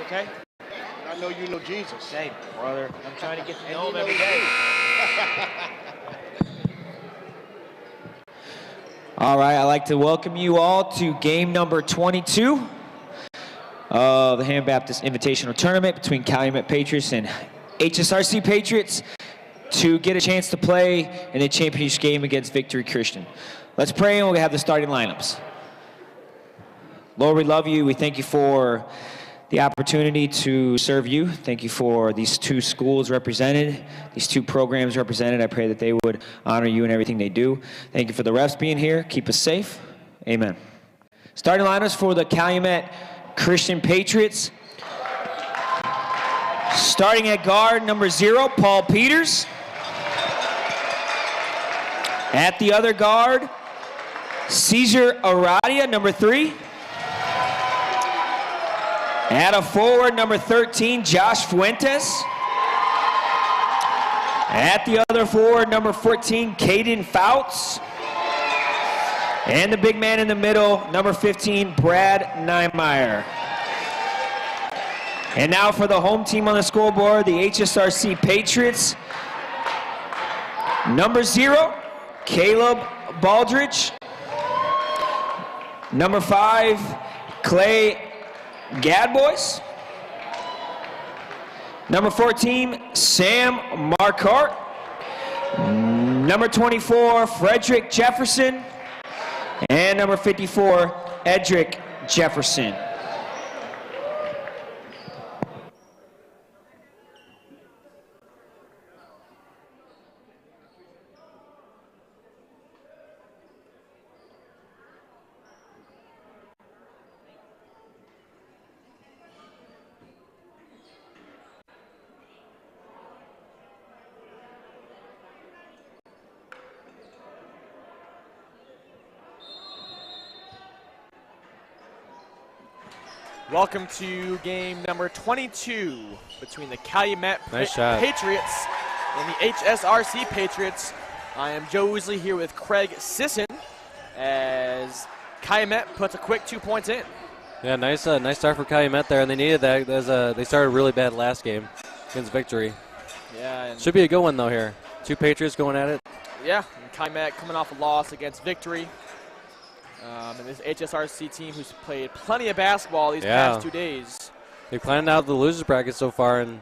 okay? I know you know Jesus. Hey, brother, I'm trying to get to know him every day. All right, I'd like to welcome you all to game number 22 of the Ham Baptist Invitational Tournament between Calumet Patriots and HSRC Patriots to get a chance to play in the championship game against Victory Christian. Let's pray and we'll have the starting lineups. Lord, we love you. We thank you for the opportunity to serve you. Thank you for these two schools represented, these two programs represented. I pray that they would honor you in everything they do. Thank you for the refs being here. Keep us safe. Amen. Starting lineups for the Calumet Christian Patriots. Starting at guard, number 0, Paul Peters. At the other guard, Cesar Aradia, number 3. At a forward, number 13, Josh Fuentes. At the other forward, number 14, Caden Fouts. And the big man in the middle, number 15, Brad Niemeyer. And now for the home team on the scoreboard, the HSRC Patriots. Number 0, Caleb Baldridge. Number 5, Clay Gadbois. Number 14, Sam Marquardt. Number 24, Frederick Jefferson. And number 54, Edric Jefferson. Welcome to game number 22 between the Calumet Patriots and the HSRC Patriots. I am Joe Weasley here with Craig Sisson as Calumet puts a quick 2 points in. Yeah, nice start for Calumet there, and they needed that. They started really bad last game against Victory. Yeah, should be a good one though here. 2 Patriots going at it. Yeah, and Calumet coming off a loss against Victory. And this HSRC team who's played plenty of basketball these past 2 days. They planned out the losers bracket so far and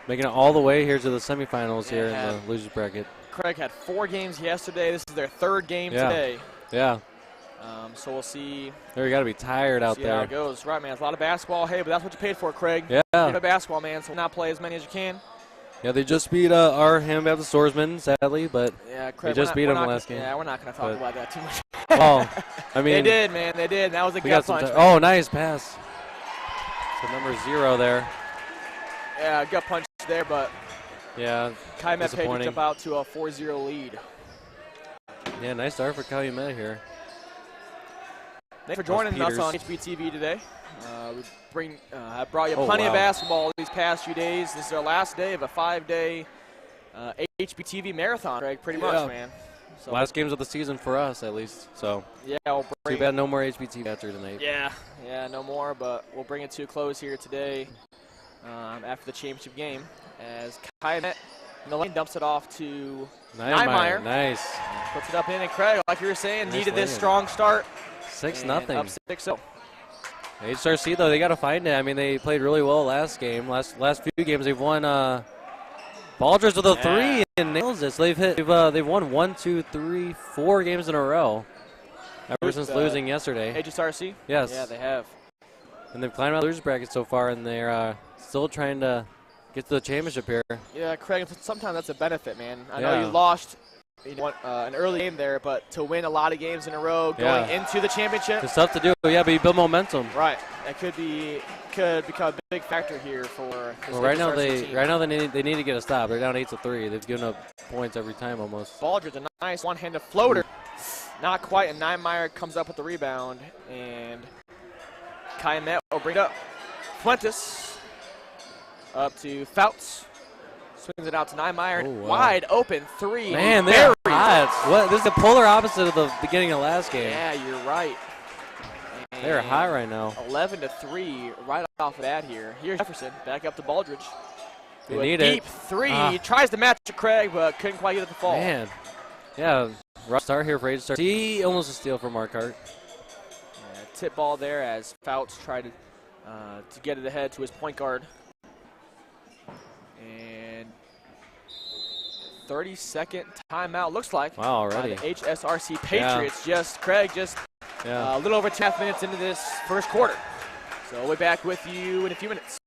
making it all the way here to the semifinals here in the losers bracket. Craig had 4 games yesterday. This is their 3rd game today. Yeah. So we'll see. You got to be tired out there. How it goes. Right, man. It's a lot of basketball. Hey, but that's what you paid for, Craig. Yeah. You're a basketball man, so not play as many as you can. Yeah, they just beat our Ham Baptist Swordsmen, sadly, but Craig, they just beat them last game. Yeah, we're not going to talk about that too much. Well, I mean, they did, man. They did. That was a gut punch. Oh, nice pass. So number 0 there. Yeah, gut punch there, but yeah, Calumet Patriots jump out to a 4-0 lead. Yeah, nice start for Calumet here. Thanks for joining us on HBTV today. I brought you plenty of basketball these past few days. This is our last day of a 5-day HBTV marathon, Craig, pretty much, man. So last games of the season for us, at least. So yeah, we'll too bad no more HBTV after tonight. Yeah, no more, but we'll bring it to a close here today after the championship game as Calumet in the lane dumps it off to Niemeyer. Nice. Puts it up in, and Craig, like you were saying, needed this strong start. 6-0. Up 6-0. HSRC, though, they got to find it. I mean, they played really well last game. Last few games, they've won Baldridge with a 3 and nails it. So they've won 1, 2, 3, 4 games in a row ever since losing yesterday. HSRC? Yes. Yeah, they have. And they've climbed out the losers bracket so far, and they're still trying to get to the championship here. Yeah, Craig, sometimes that's a benefit, man. I know you lost an early game there, but to win a lot of games in a row going into the championship. It's tough to do, but you build momentum. Right. That could become a big factor here for this right now team. they need to get a stop. They're down 8-3. They've given up points every time almost. Baldridge, a nice one-handed floater. Not quite, and Niemeyer comes up with the rebound, and Calumet will bring it up. Fuentes up to Fouts. Swings it out to Niemeyer. Oh, wow. Wide open 3. Man, they're hot. This is the polar opposite of the beginning of last game. Yeah, you're right. They're high right now. 11-3 right off of that here. Here's Jefferson back up to Baldridge. They A need deep it. three. Tries to match to Craig, but couldn't quite get it to fall. Man. Yeah, rough start here for HSRC. See, almost a steal for Marquardt. Yeah, tip ball there as Fouts tried to get it ahead to his point guard. And 30-second timeout looks like. Wow, already. The HSRC Patriots. Craig just a little over 2.5 minutes into this first quarter. So we'll be back with you in a few minutes.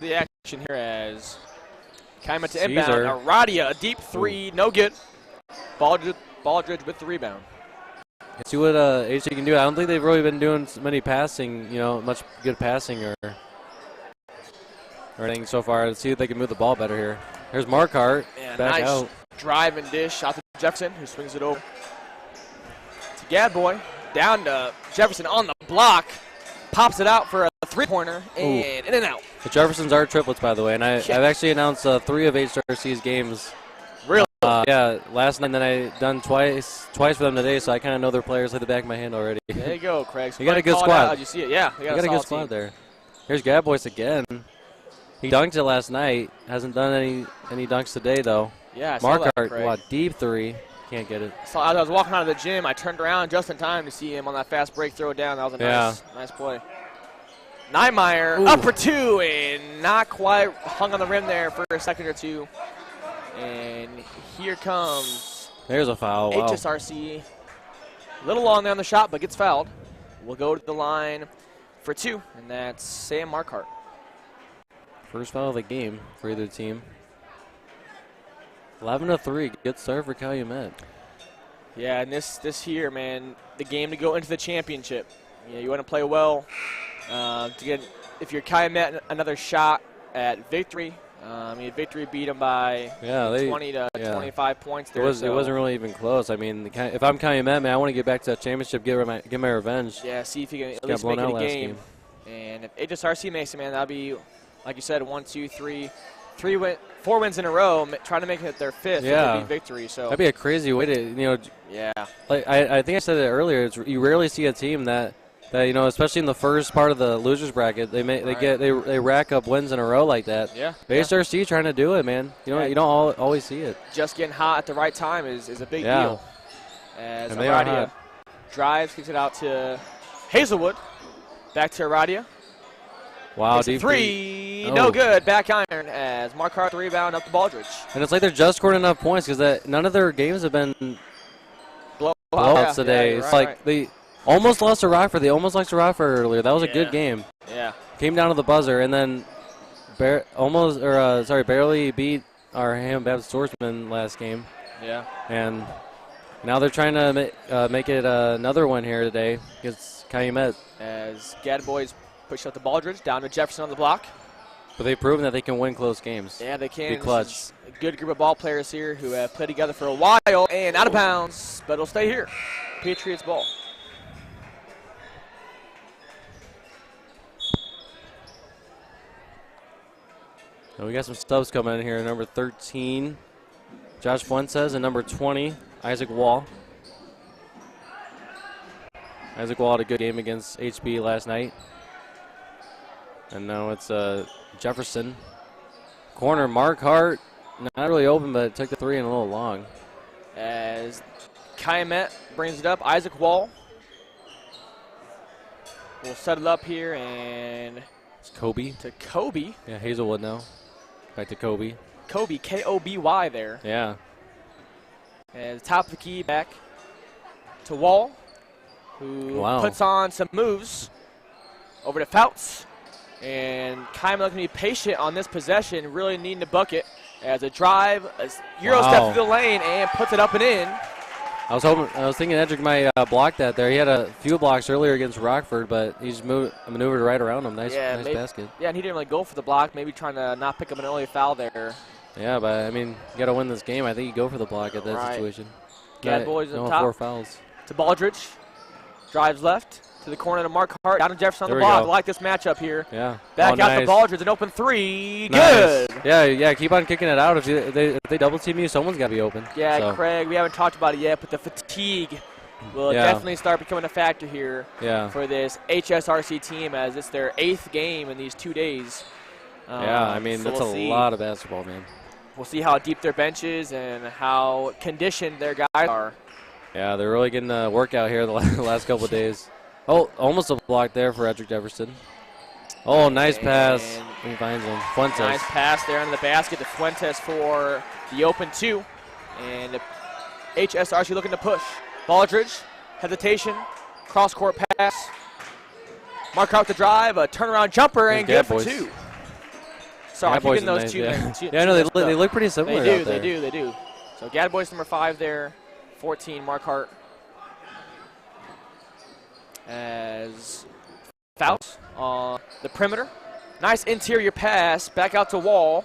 The action here as Calumet to inbound. Aradia, a deep three, no good. Baldridge with the rebound. Let's see what HC can do. I don't think they've really been doing many passing, much good passing or anything so far. Let's see if they can move the ball better here. Here's Marquardt, back nice out. Drive and dish out to Jefferson, who swings it over to Gadboy. Down to Jefferson on the block. Pops it out for a three-pointer, and in and out. The Jeffersons are triplets, by the way, and I've actually announced 3 of HSRC's games. Really? Yeah, last night, and then I done twice for them today, so I kind of know their players like the back of my hand already. There you go, Craig. You got a good squad. How'd you see it? Yeah, you got a good squad there. Here's Gadboy again. He dunked it last night. Hasn't done any dunks today, though. Yeah, I saw that, Marquardt, Craig. deep three. Can't get it. So as I was walking out of the gym, I turned around just in time to see him on that fast break throw it down. That was a nice play. Niemeyer up for two, and not quite hung on the rim there for a second or two. And here comes There's a foul. Wow. HSRC. A little long there on the shot, but gets fouled. We'll go to the line for 2, and that's Sam Marquardt. First foul of the game for either team. 11-3, good start for Calumet. Yeah, and this here, man, the game to go into the championship. You want to play well to get, if you're Calumet, another shot at victory. Victory beat them by 20 to 25 points there. It wasn't really even close. I mean, if I'm Calumet, man, I want to get back to that championship, get my revenge. Yeah, see if you can at least make it a game. And if HSRC makes it, man, that'll be, like you said, 4 wins in a row, trying to make it their 5th victory. So that'd be a crazy way to, Like I think I said it earlier. You rarely see a team that especially in the first part of the losers bracket, they rack up wins in a row like that. Yeah. HSRC trying to do it, man. You don't always see it. Just getting hot at the right time is a big deal. As and they are Aradia hot. drives, kicks it out to Hazelwood. Back to Aradia. Wow, deep three, no good. Back iron as Marquardt the rebound up to Baldridge. And it's like they're just scoring enough points because none of their games have been blowouts today. It's like they almost lost to Rockford. They almost lost to Rockford earlier. That was a good game. Yeah. Came down to the buzzer and then barely beat our Ham Baptist Swordsman last game. Yeah. And now they're trying to make it another one here today against Calumet. As Gadboys push out the Baldridge, down to Jefferson on the block. But they've proven that they can win close games. Yeah, they can. Be clutch. A good group of ball players here who have played together for a while, and out of bounds, but it'll stay here. Patriots ball. And we got some subs coming in here. Number 13, Josh Fuentes, and number 20, Isaac Wall. Isaac Wall had a good game against HB last night. And now it's Jefferson. Corner, Marquardt, not really open, but took the three and a little long. As Calumet brings it up, Isaac Wall will set it up here, and it's Kobe. To Kobe. Yeah, Hazelwood now. Back to Kobe. Kobe, K-O-B-Y there. Yeah. And the top of the key back to Wall, who puts on some moves over to Fouts. And Calumet looking to be patient on this possession, really needing to bucket as a drive, a Euro step through the lane, and puts it up and in. I was thinking Edric might block that there. He had a few blocks earlier against Rockford, but he's maneuvered right around him. Nice basket. Yeah, and he didn't really go for the block, maybe trying to not pick up an early foul there. Yeah, but I mean, you got to win this game. I think you go for the block at that situation. Gad Boys no on top. 4 fouls. To Baldridge. Drives left to the corner to Mark Hart. Down to Jefferson on the block. I like this matchup here. Yeah. Back out to Baldridge. An open 3. Good. Yeah. Keep on kicking it out. If they double team you, someone's got to be open. Yeah, so. Craig, we haven't talked about it yet, but the fatigue will definitely start becoming a factor here for this HSRC team, as it's their 8th game in these 2 days. I mean, so that's a lot of basketball, man. We'll see how deep their bench is and how conditioned their guys are. Yeah, they're really getting a workout here the last couple of days. Oh, almost a block there for Edric Jefferson. Oh, nice pass. He finds him. Fuentes. Nice pass there into the basket to Fuentes for the open 2. And HSRC looking to push. Baldridge, hesitation, cross-court pass. Mark out the drive, a turnaround jumper, and good for 2. Sorry, I'm keeping those two. Yeah, no, they look pretty similar. They do. So Gad Boys number 5 there, 14 Mark Hart. As Fouts on the perimeter. Nice interior pass, back out to Wall.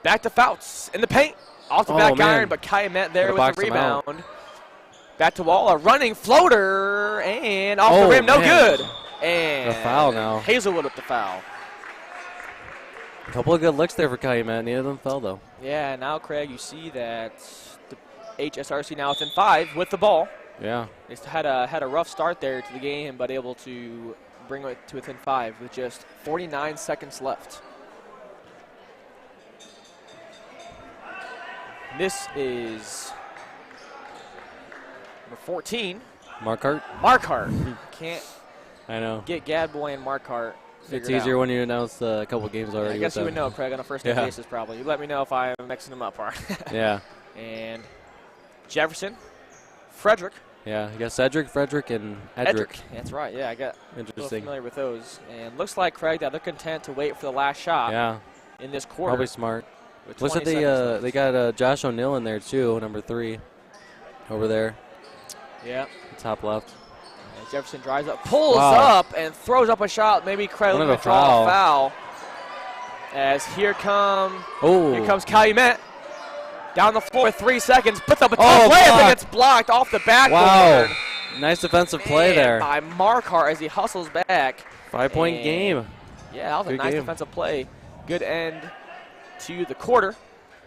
Back to Fouts in the paint. Off the back iron, but Calumet there with the rebound. Back to Wall, a running floater, and off the rim, no good. And a foul now. Hazelwood with the foul. A couple of good looks there for Calumet. Neither of them fell, though. Yeah, now, Craig, you see that the HSRC now within 5 with the ball. Yeah. They had a rough start there to the game, but able to bring it to within 5 with just 49 seconds left. This is number 14. Mark Hart. Can't get Gadboy and Mark Hart. It's easier when you announce a couple games already. I guess you would know, Craig, on a first-name basis probably. You let me know if I'm mixing them up. Yeah. And Jefferson, Frederick. Yeah, you got Cedric, Frederick, and Edric. That's right. Yeah, I got a little familiar with those. And looks like, Craig, that they're content to wait for the last shot in this quarter. Probably smart. Looks like they got Josh O'Neill in there, too, number 3 over there. Yeah. Top left. And Jefferson drives up, pulls up, and throws up a shot. Maybe Craig looking to draw a foul. As here comes Calumet. Down the floor with 3 seconds. Puts up a tough layup and gets blocked off the backboard. Wow. Nice defensive play there. By Mark Hart as he hustles back. 5-point game. Yeah, that was a nice defensive play. Good end to the quarter.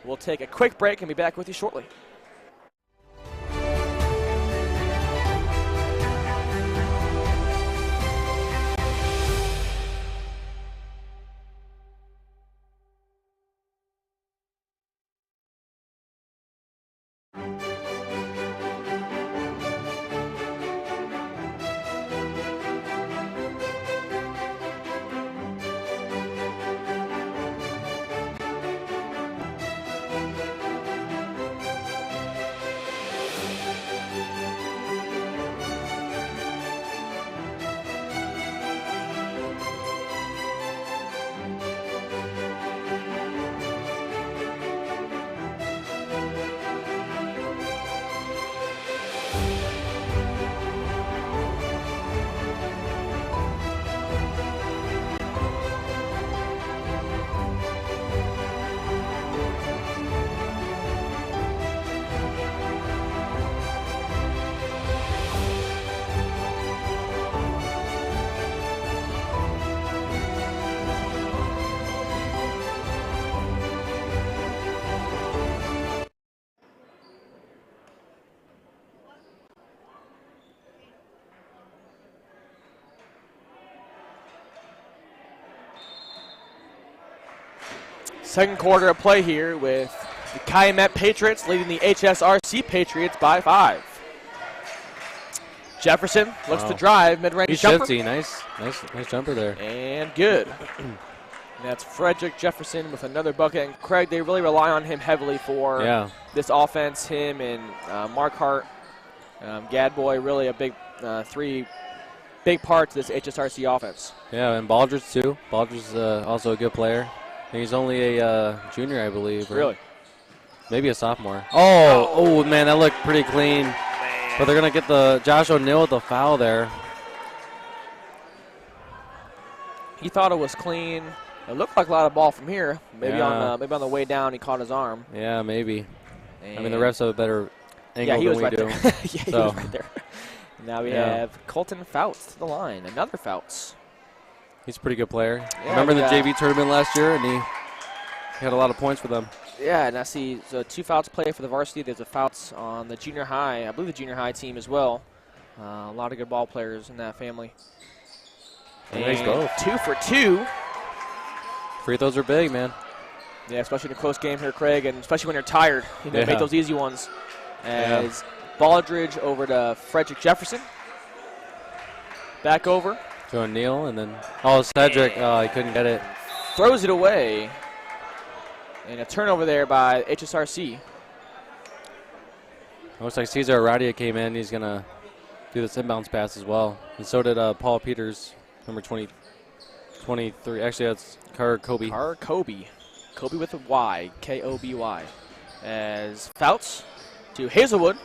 We'll take a quick break and be back with you shortly. Second quarter of play here with the Calumet Patriots leading the HSRC Patriots by 5. Jefferson looks to drive, mid-range jumper. Nice jumper there. And good. And that's Frederick Jefferson with another bucket. And Craig, they really rely on him heavily for this offense. Him and Mark Hart, Gadboy, really a big three big parts of this HSRC offense. Yeah, and Baldridge too. Baldridge is also a good player. And he's only a junior, I believe. Really? Maybe a sophomore. Oh, man, that looked pretty clean. Man. But they're going to get the Josh O'Neill with the foul there. He thought it was clean. It looked like a lot of ball from here. Maybe on the way down he caught his arm. Yeah, maybe. And I mean, the refs have a better angle he was than we do. He was right there. Now we have Colton Fouts to the line. Another Fouts. He's a pretty good player. Remember the JV tournament last year, and he had a lot of points for them. Yeah, and I see so 2 Fouts play for the varsity. There's a Fouts on the junior high. I believe the junior high team as well. A lot of good ball players in that family. Nice goal. 2 for 2. Free throws are big, man. Yeah, especially in a close game here, Craig, and especially when you're tired. You know, make those easy ones. As Baldridge over to Frederick Jefferson. Back over. To O'Neill, and then, Cedric, he couldn't get it. Throws it away. And a turnover there by HSRC. Looks like Cesar Aradia came in. He's going to do this inbounds pass as well. And so did Paul Peters, number 23. Actually, that's Kobe. Kobe. Kobe with a Y. K-O-B-Y. As Fouts to Hazelwood.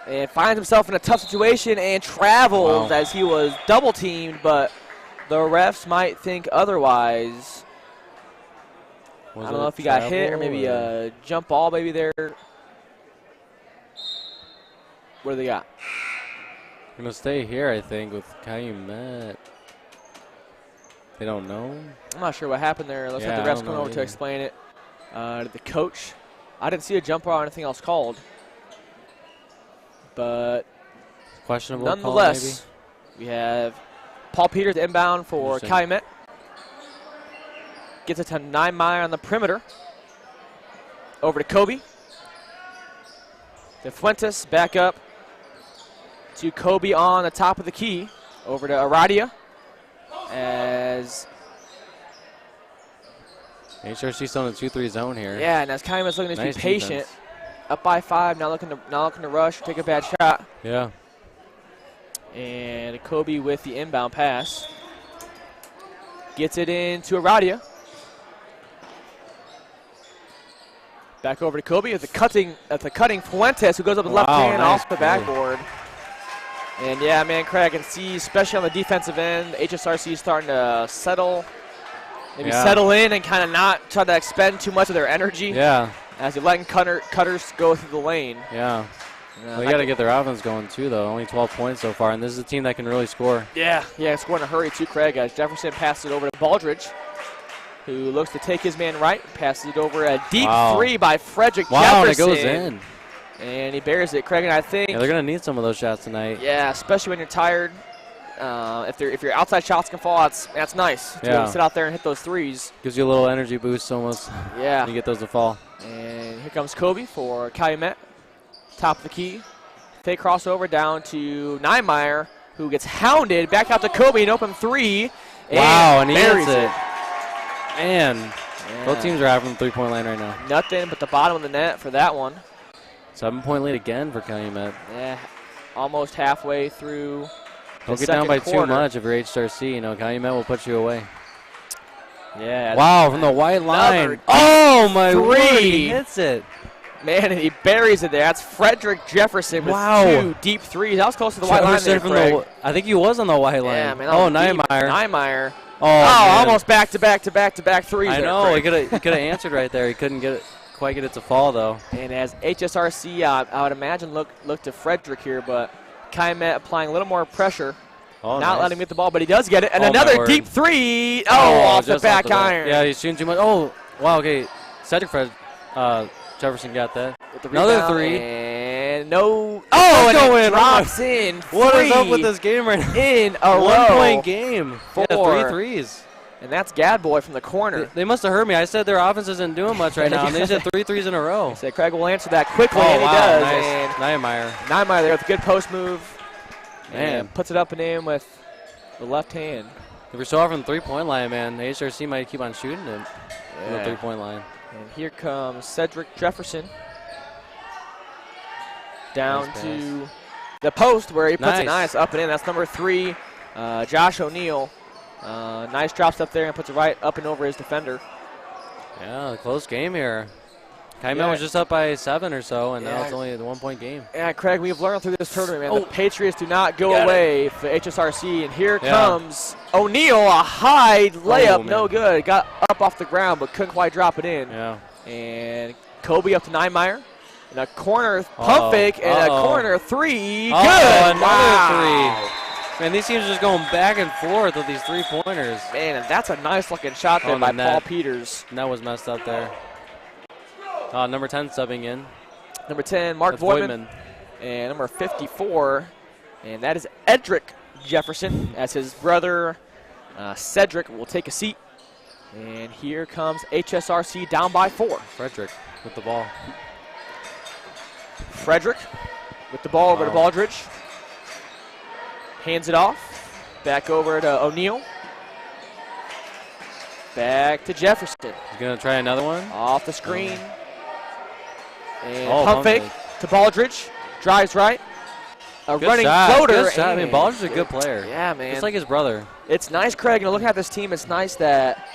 And finds himself in a tough situation and travels as he was double teamed, but the refs might think otherwise. I don't know if he got hit or maybe a jump ball maybe there. What do they got? Going to stay here, I think, with Calumet. They don't know. I'm not sure what happened there. Looks like the refs coming over to explain it to the coach. I didn't see a jump ball or anything else called. But questionable nonetheless, we have Paul Peters inbound for Calumet. Gets it to 9 Meyer on the perimeter. Over to Kobe. De Fuentes back up to Kobe on the top of the key. Over to Aradia. As HRC still in the 2-3 zone here. Yeah, and as Calumet's looking to be patient. Defense. Up by 5, now looking to rush, take a bad shot. Yeah. And Kobe with the inbound pass. Gets it into Aradia. Back over to Kobe at the cutting Fuentes, who goes up with left hand off the backboard. And yeah, man, Craig, I can see, especially on the defensive end, HSRC is starting to settle in and kind of not try to expend too much of their energy. Yeah. As you're letting cutters go through the lane. Yeah. They got to get their offense going, too, though. Only 12 points so far, and this is a team that can really score. Yeah, score in a hurry, too, Craig, as Jefferson passes it over to Baldridge, who looks to take his man right, passes it over a deep three by Frederick Jefferson. Wow, and it goes in. And he bears it, Craig, and I think... Yeah, they're going to need some of those shots tonight. Yeah, especially when you're tired. If your outside shots can fall, that's nice. To be able to sit out there and hit those threes. Gives you a little energy boost almost. Yeah. When you get those to fall. And here comes Kobe for Calumet. Top of the key. Fake crossover down to Niemeyer, who gets hounded. Back out to Kobe, an open three. Wow, and he hits it. Man, both teams are out from the three-point line right now. Nothing but the bottom of the net for that one. 7-point lead again for Calumet. Yeah, almost halfway through. Don't get down by too much if you're HSRC. You know, Calumet will put you away. Yeah. Wow, from the white line. Oh, my word, he hits it. Man, and he buries it there. That's Frederick Jefferson with 2 deep threes. That was close to the white line there, Craig. I think he was on the white line. Yeah, man. Niemeyer. Oh, almost back to back threes. I know. He could have answered right there. He couldn't quite get it to fall, though. And as HSRC, I would imagine, look to Frederick here, but Calumet applying a little more pressure. Not letting him get the ball, but he does get it. And another deep three. Off the back iron. Yeah, he's shooting too much. Oh, wow, okay. Cedric Jefferson got that. Another three. And no. Oh, and it drops in. What is up with this game right now? In a row. 1-point game. 4. Yeah, 3 threes. And that's Gadboy from the corner. They must have heard me. I said their offense isn't doing much right now, and they just hit 3 threes in a row. I said Craig will answer that quickly, and he does. Nice. And Niemeyer there with a good post move. Man. And puts it up and in with the left hand. If we're so far from the three-point line, man, the HSRC might keep on shooting it from the three-point line. And here comes Cedric Jefferson down to the post where he puts it nice up and in. That's number 3, Josh O'Neal. Nice drops up there and puts it right up and over his defender. Yeah, close game here. Calumet was just up by 7 or so, and now it's only a 1-point game. Yeah, Craig, we've learned through this tournament, man, the Patriots do not go away for HSRC. And here comes O'Neal, a high layup, no good. Got up off the ground, but couldn't quite drop it in. Yeah. And Kobe up to Niemeyer. And a corner pump fake and a corner 3. Good! Another 3. Man, these teams are just going back and forth with these 3-pointers. Man, and that's a nice-looking shot there by Paul Peters. And that was messed up there. Number 10 subbing in. Number 10, Mark Voigtman. And number 54, and that is Edric Jefferson, as his brother Cedric will take a seat. And here comes HSRC down by 4. Frederick with the ball. Frederick with the ball over to Baldridge. Hands it off. Back over to O'Neal. Back to Jefferson. He's going to try another one. Off the screen. And pump fake to Baldridge. Drives right. Good running shot. floater. Good shot. I mean, Baldridge is a good player. Yeah, man. Just like his brother. It's nice, Craig. Looking at this team, it's nice that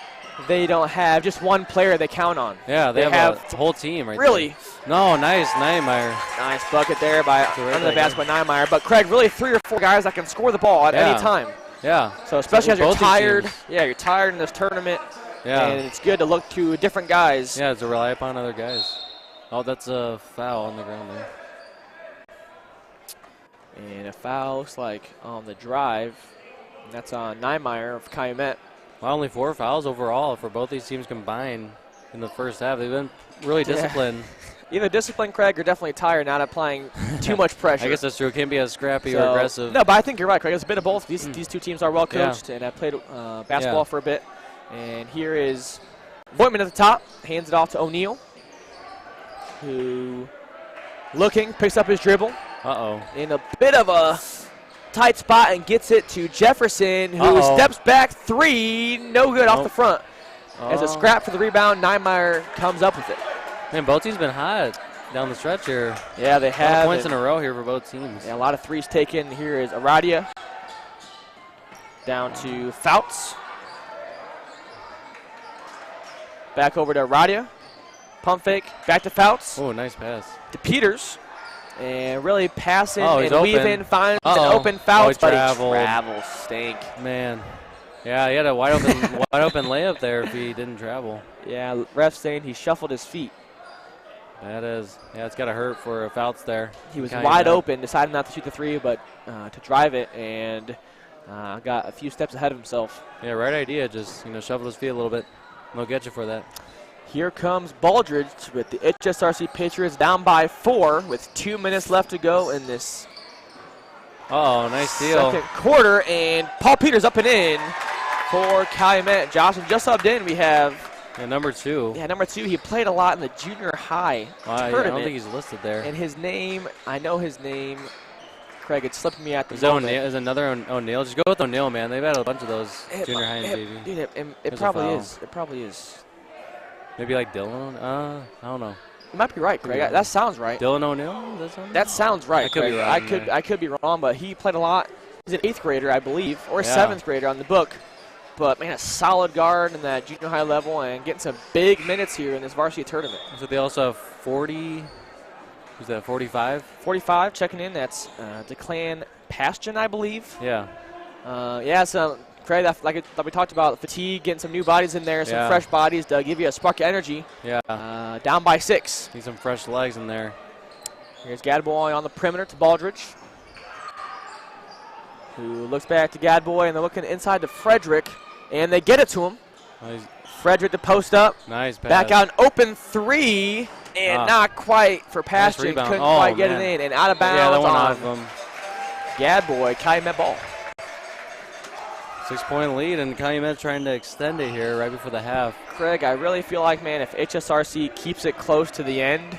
they don't have just one player they count on. Yeah, they have a whole team right really there. No, nice. Niemeyer. Nice bucket there by under the basket by Niemeyer. But, Craig, really 3 or 4 guys that can score the ball at any time. Yeah. So especially as you're tired. Yeah, you're tired in this tournament. Yeah. And it's good to look to different guys. Yeah, to rely upon other guys. Oh, that's a foul on the ground there. And a foul looks like on the drive. And that's on Niemeyer of Calumet. Well, only 4 fouls overall for both these teams combined in the first half. They've been really disciplined. Either disciplined, Craig, or definitely tired, not applying too much pressure. I guess that's true. It can't be as scrappy or aggressive. No, but I think you're right, Craig. It's a bit of both. These 2 teams are well coached and have played basketball for a bit. And here is Voigtman at the top. Hands it off to O'Neal, who picks up his dribble. In a bit of a tight spot and gets it to Jefferson, who steps back 3, no good off the front. As a scrap for the rebound, Niemeyer comes up with it. Man, both teams been hot down the stretch here. Yeah, they have. A lot of points in a row here for both teams. Yeah, a lot of 3s taken. Here is Aradia down to Fouts. Back over to Aradia. Pump fake. Back to Fouts. Oh, nice pass. To Peters. And really passing he's and weaving. Finds an open Fouts, but he travels. Stink. Man. Yeah, he had a wide open layup there if he didn't travel. Yeah, ref saying he shuffled his feet. That is. Yeah, it's got to hurt for Fouts there. He was wide open, decided not to shoot the 3, but to drive it, and got a few steps ahead of himself. Yeah, right idea. Just, shuffle his feet a little bit. They'll get you for that. Here comes Baldridge with the HSRC Patriots down by 4 with 2 minutes left to go in this nice steal. Second quarter, and Paul Peters up and in for Calumet. Josh, and just subbed in, we have number 2. Yeah, number 2. He played a lot in the junior high tournament. I don't think he's listed there. And his name, I know his name. Craig, it's slipping me at the moment. Is another O'Neal? Just go with O'Neal, man. They've had a bunch of those junior high and JV. Dude, it probably is. It probably is. Maybe like Dylan? I don't know. You might be right, Craig. That sounds right. Dylan O'Neal? That sounds right, Craig. I could be wrong, but he played a lot. He's an 8th grader, I believe, or a 7th grader on the book. But, man, a solid guard in that junior high level and getting some big minutes here in this varsity tournament. So they also have 40. Who's that, 45? 45 checking in. That's Declan Pastion, I believe. Yeah. So, Craig, like we talked about, fatigue, getting some new bodies in there, some fresh bodies to give you a spark of energy. Yeah. Down by 6. Need some fresh legs in there. Here's Gadboy on the perimeter to Baldridge, who looks back to Gadboy, and they're looking inside to Frederick, and they get it to him. Frederick to post up. Nice pass. Back out an open 3, and not quite for Passion. Nice Couldn't quite get it in, and out of bounds. Yeah, that one off him. Gadboy, Calumet ball. 6-point lead, and Calumet trying to extend it here right before the half. Craig, I really feel like, man, if HSRC keeps it close to the end,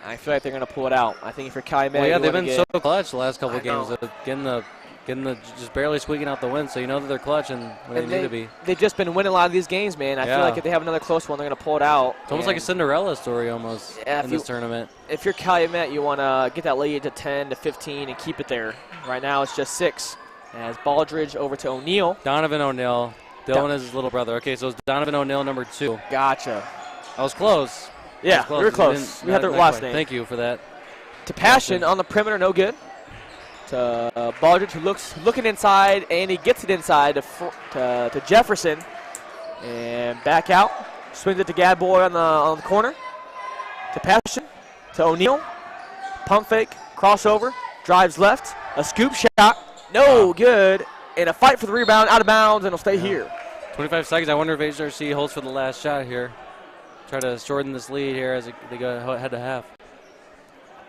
I feel like they're going to pull it out. I think if you're Calumet, they've been so clutch the last couple of games, getting the just barely squeaking out the win, so you know that they're clutch and when they need to be. They've just been winning a lot of these games, man. I feel like if they have another close one, they're going to pull it out. It's almost like a Cinderella story almost in this tournament. If you're Calumet, you want to get that lead to 10 to 15 and keep it there. Right now it's just 6. As Baldridge over to O'Neal. Donovan O'Neal. Dylan is his little brother. Okay, so it's Donovan O'Neal, number 2. Gotcha. I was close. Yeah, we were close. We had the last name. Thank you for that. To Passion on the perimeter, no good. To Baldridge, who looking inside, and he gets it inside to Jefferson. And back out. Swings it to Gadboy on the corner. To Passion. To O'Neal. Pump fake. Crossover. Drives left. A scoop shot. No good. And a fight for the rebound. Out of bounds, and it'll stay here. 25 seconds. I wonder if HSRC holds for the last shot here. Try to shorten this lead here as they go head to half.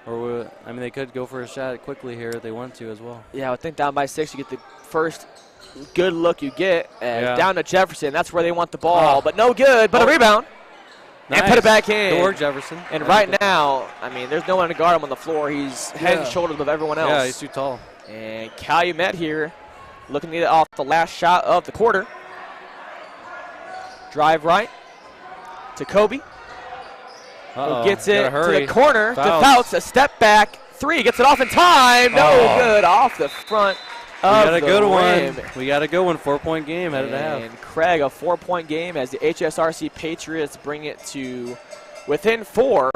Or, I mean, they could go for a shot quickly here if they want to as well. Yeah, I would think down by 6, you get the first good look you get. Down to Jefferson. That's where they want the ball. But no good. But a rebound. Nice. And put it back in. Good work, Jefferson. And right now, I mean, there's no one to guard him on the floor. He's head and shoulders above everyone else. Yeah, he's too tall. And Calumet here looking to get off the last shot of the quarter. Drive right to Kobe. Who gets it to the corner. To Fouts, a step back. 3, gets it off in time. No good. Off the front of the rim. We got a good one. 4-point game headed to half. And Craig, a 4-point game as the HSRC Patriots bring it to within 4.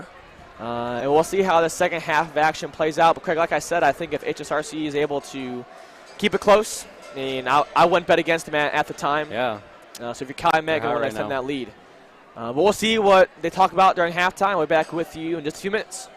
And we'll see how the second half of action plays out. But Craig, like I said, I think if HSRC is able to keep it close, I mean, I wouldn't bet against them at the time. Yeah. So if you're Calumet, going to extend that lead. But we'll see what they talk about during halftime. We'll be back with you in just a few minutes.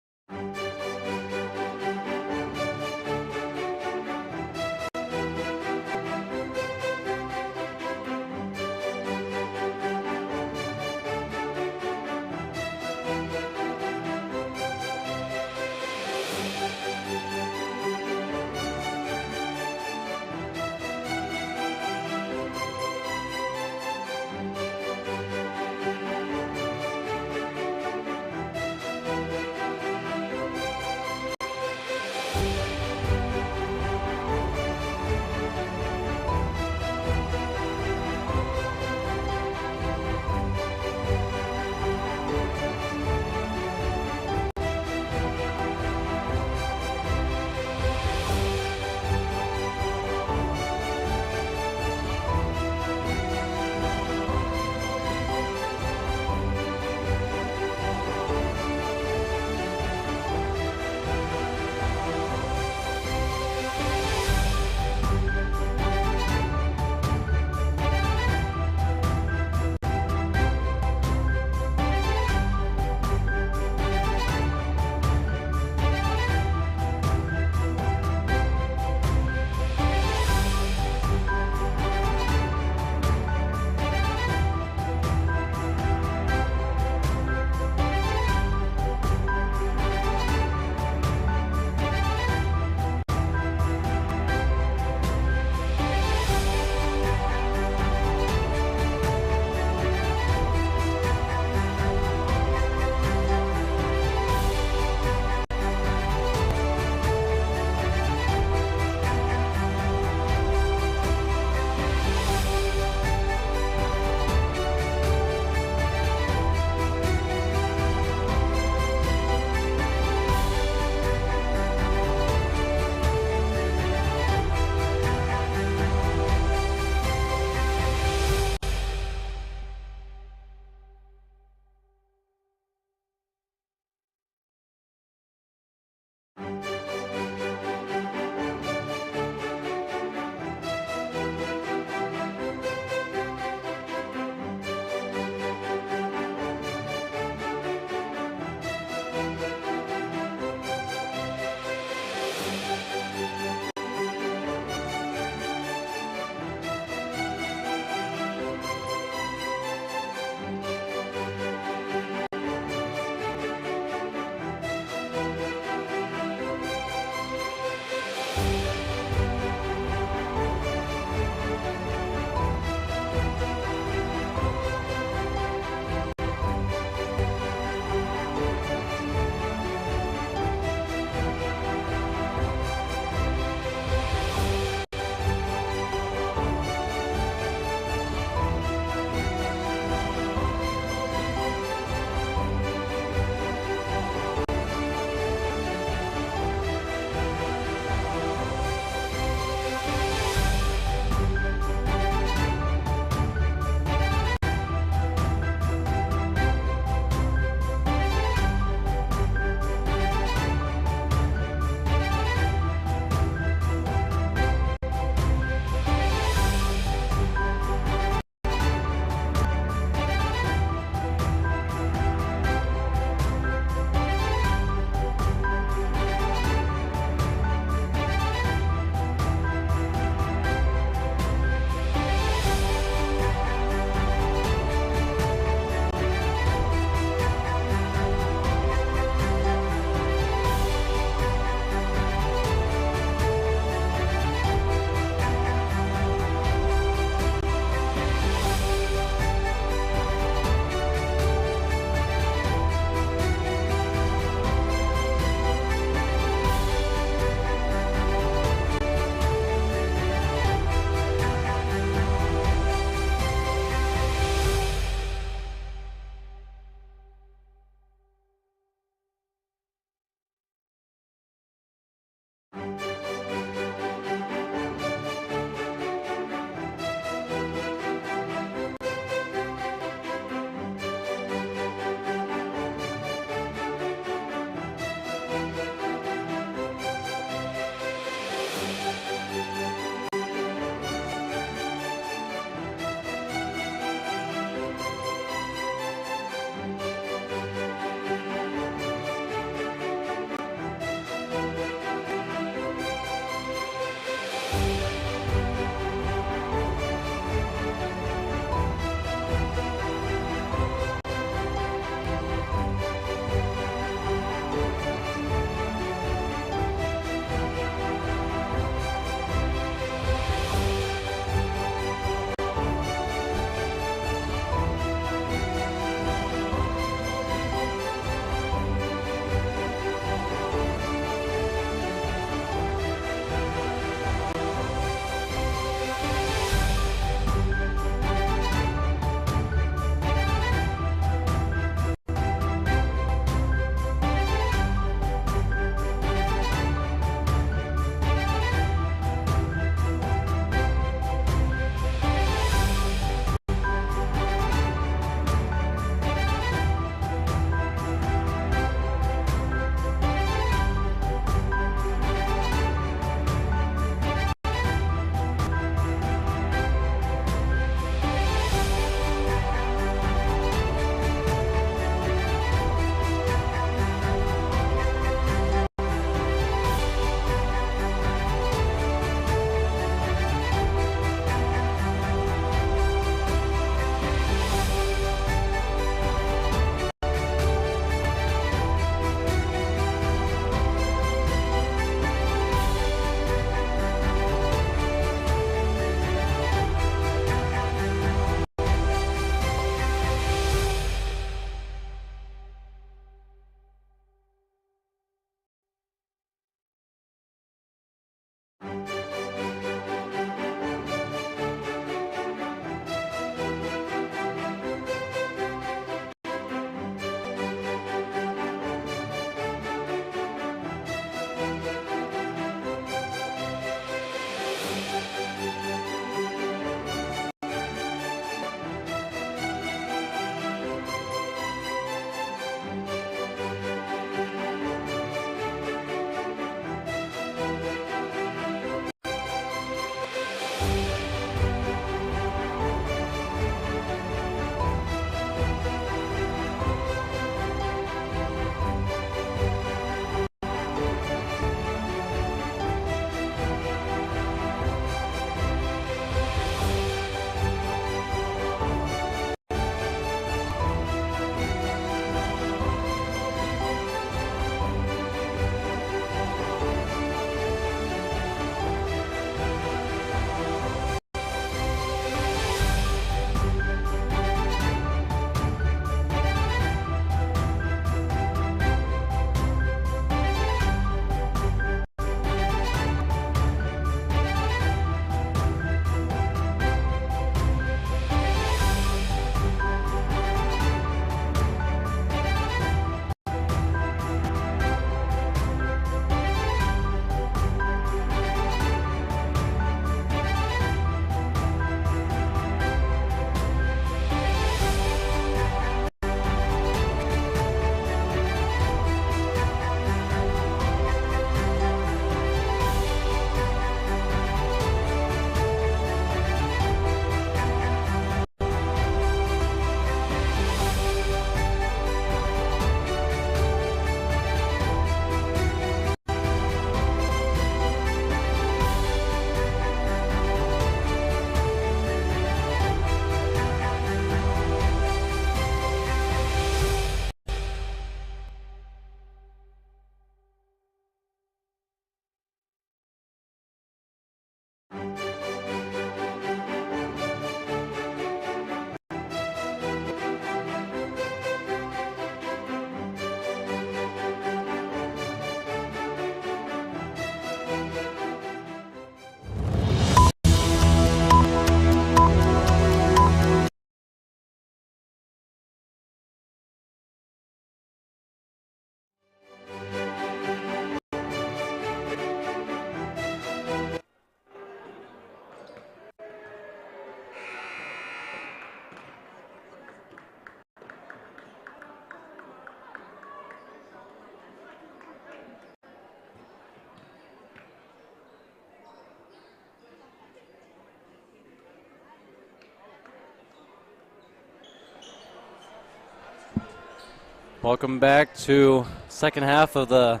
Welcome back to second half of the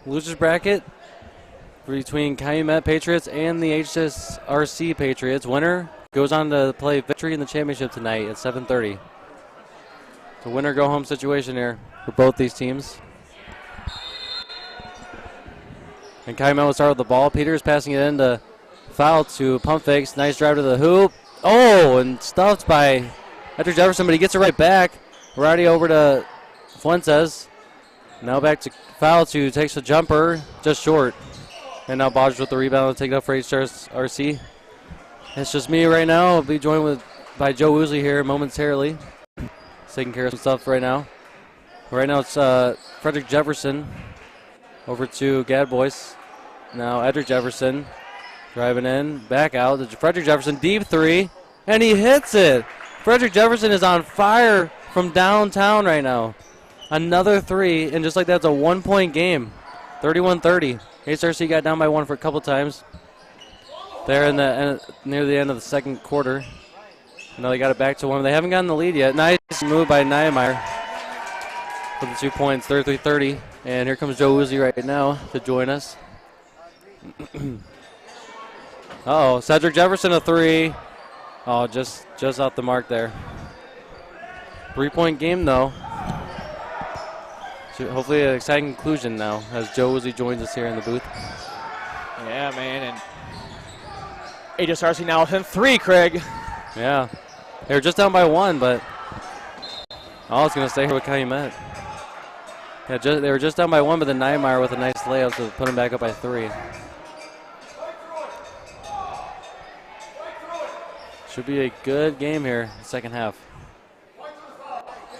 losers bracket between Calumet Patriots and the HSRC Patriots. Winner goes on to play victory in the championship tonight at 7:30. It's a winner-go-home situation here for both these teams. And Calumet will start with the ball. Peters passing it in to foul to pump fakes. Nice drive to the hoop. Oh, and stuffed by Edric Jefferson, but he gets it right back. Already over to Fuentes. Now back to Fouts, who takes the jumper just short. And now Bodge with the rebound to take it up for HSRC. It's just me right now. I'll be joined by Joe Woosley here momentarily. He's taking care of some stuff right now. Right now it's Frederick Jefferson over to Gadbois. Now Edric Jefferson driving in, back out. Frederick Jefferson, deep three, and he hits it. Frederick Jefferson is on fire from downtown right now. Another three, and just like that, it's a 1-point game. 31-30. HSRC got down by one for a couple times. There in the near the end of the second quarter. Now they got it back to one. They haven't gotten the lead yet. Nice move by Niemeyer for the 2 points, 33-30. And here comes Joe Uzi right now to join us. Uh-oh, Cedric Jefferson a three. Oh, just off the mark there. 3-point game though. So hopefully an exciting conclusion now as Joe Uzi joins us here in the booth. Yeah, man, and HSRC now within three, Craig. Yeah, they were just down by one, but I was going to stay here with Calumet. Yeah, they were just down by one, but then Niemeyer with a nice layup to put them back up by three. Should be a good game here, second half.